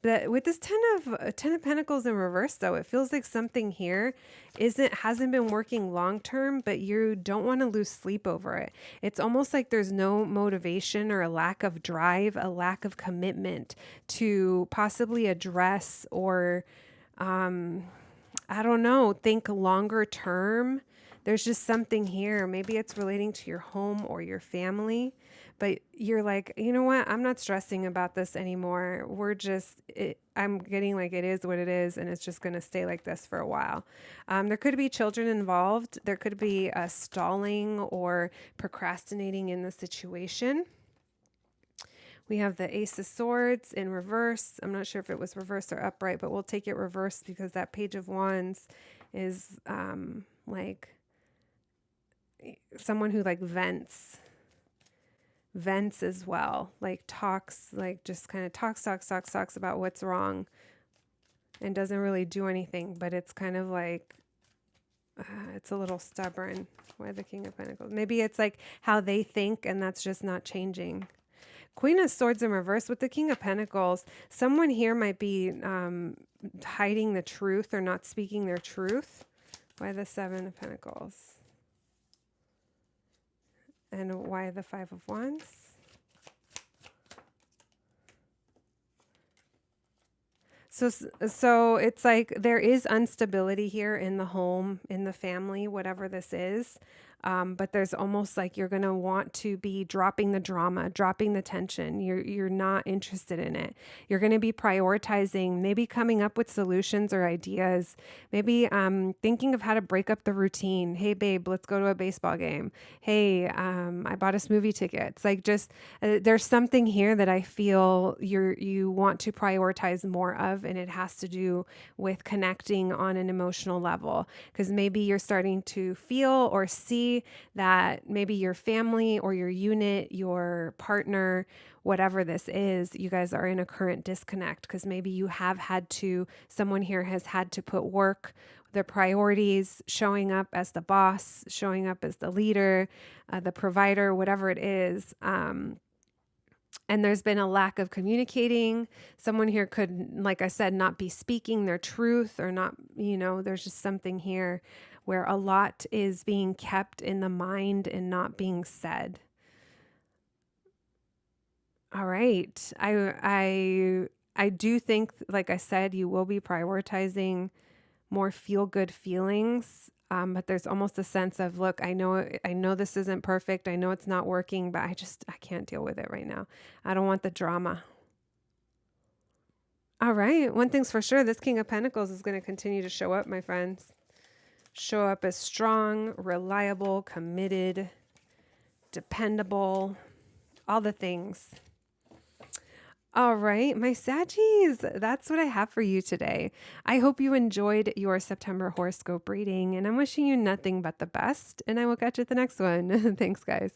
But with this 10 of Pentacles in reverse, though, it feels like something here hasn't been working long term, but you don't want to lose sleep over it. It's almost like there's no motivation or a lack of drive, a lack of commitment to possibly address or I don't know, think longer term. There's just something here. Maybe it's relating to your home or your family, but you're like, you know what? I'm not stressing about this anymore. I'm getting like it is what it is, and it's just going to stay like this for a while. There could be children involved. There could be stalling or procrastinating in the situation. We have the Ace of Swords in reverse. I'm not sure if it was reverse or upright, but we'll take it reverse because that Page of Wands is like someone who like vents as well, like talks, like just kind of talks about what's wrong and doesn't really do anything, but it's kind of like it's a little stubborn. Why the King of Pentacles? Maybe it's like how they think and that's just not changing. Queen of Swords in reverse with the King of Pentacles. Someone here might be hiding the truth or not speaking their truth. Why the Seven of Pentacles? And why the Five of Wands? So it's like there is instability here in the home, in the family, whatever this is. But there's almost like you're going to want to be dropping the drama, dropping the tension. You're not interested in it. You're going to be prioritizing, maybe coming up with solutions or ideas, maybe thinking of how to break up the routine. Hey, babe, let's go to a baseball game. Hey, I bought us movie tickets. Like just there's something here that I feel you want to prioritize more of, and it has to do with connecting on an emotional level. Because maybe you're starting to feel or see that maybe your family or your unit, your partner, whatever this is, you guys are in a current disconnect because maybe you have had to, someone here has had to put work, the priorities, showing up as the boss, showing up as the leader, the provider, whatever it is. And there's been a lack of communicating. Someone here could, like I said, not be speaking their truth or not, there's just something here where a lot is being kept in the mind and not being said. All right. I do think, like I said, you will be prioritizing more feel good feelings. But there's almost a sense of, look, I know this isn't perfect. I know it's not working, but I can't deal with it right now. I don't want the drama. All right. One thing's for sure, this King of Pentacles is going to continue to show up, my friends. Show up as strong, reliable, committed, dependable, all the things. All right, my Saggies, that's what I have for you today. I hope you enjoyed your September horoscope reading, and I'm wishing you nothing but the best, and I will catch you at the next one. Thanks, guys.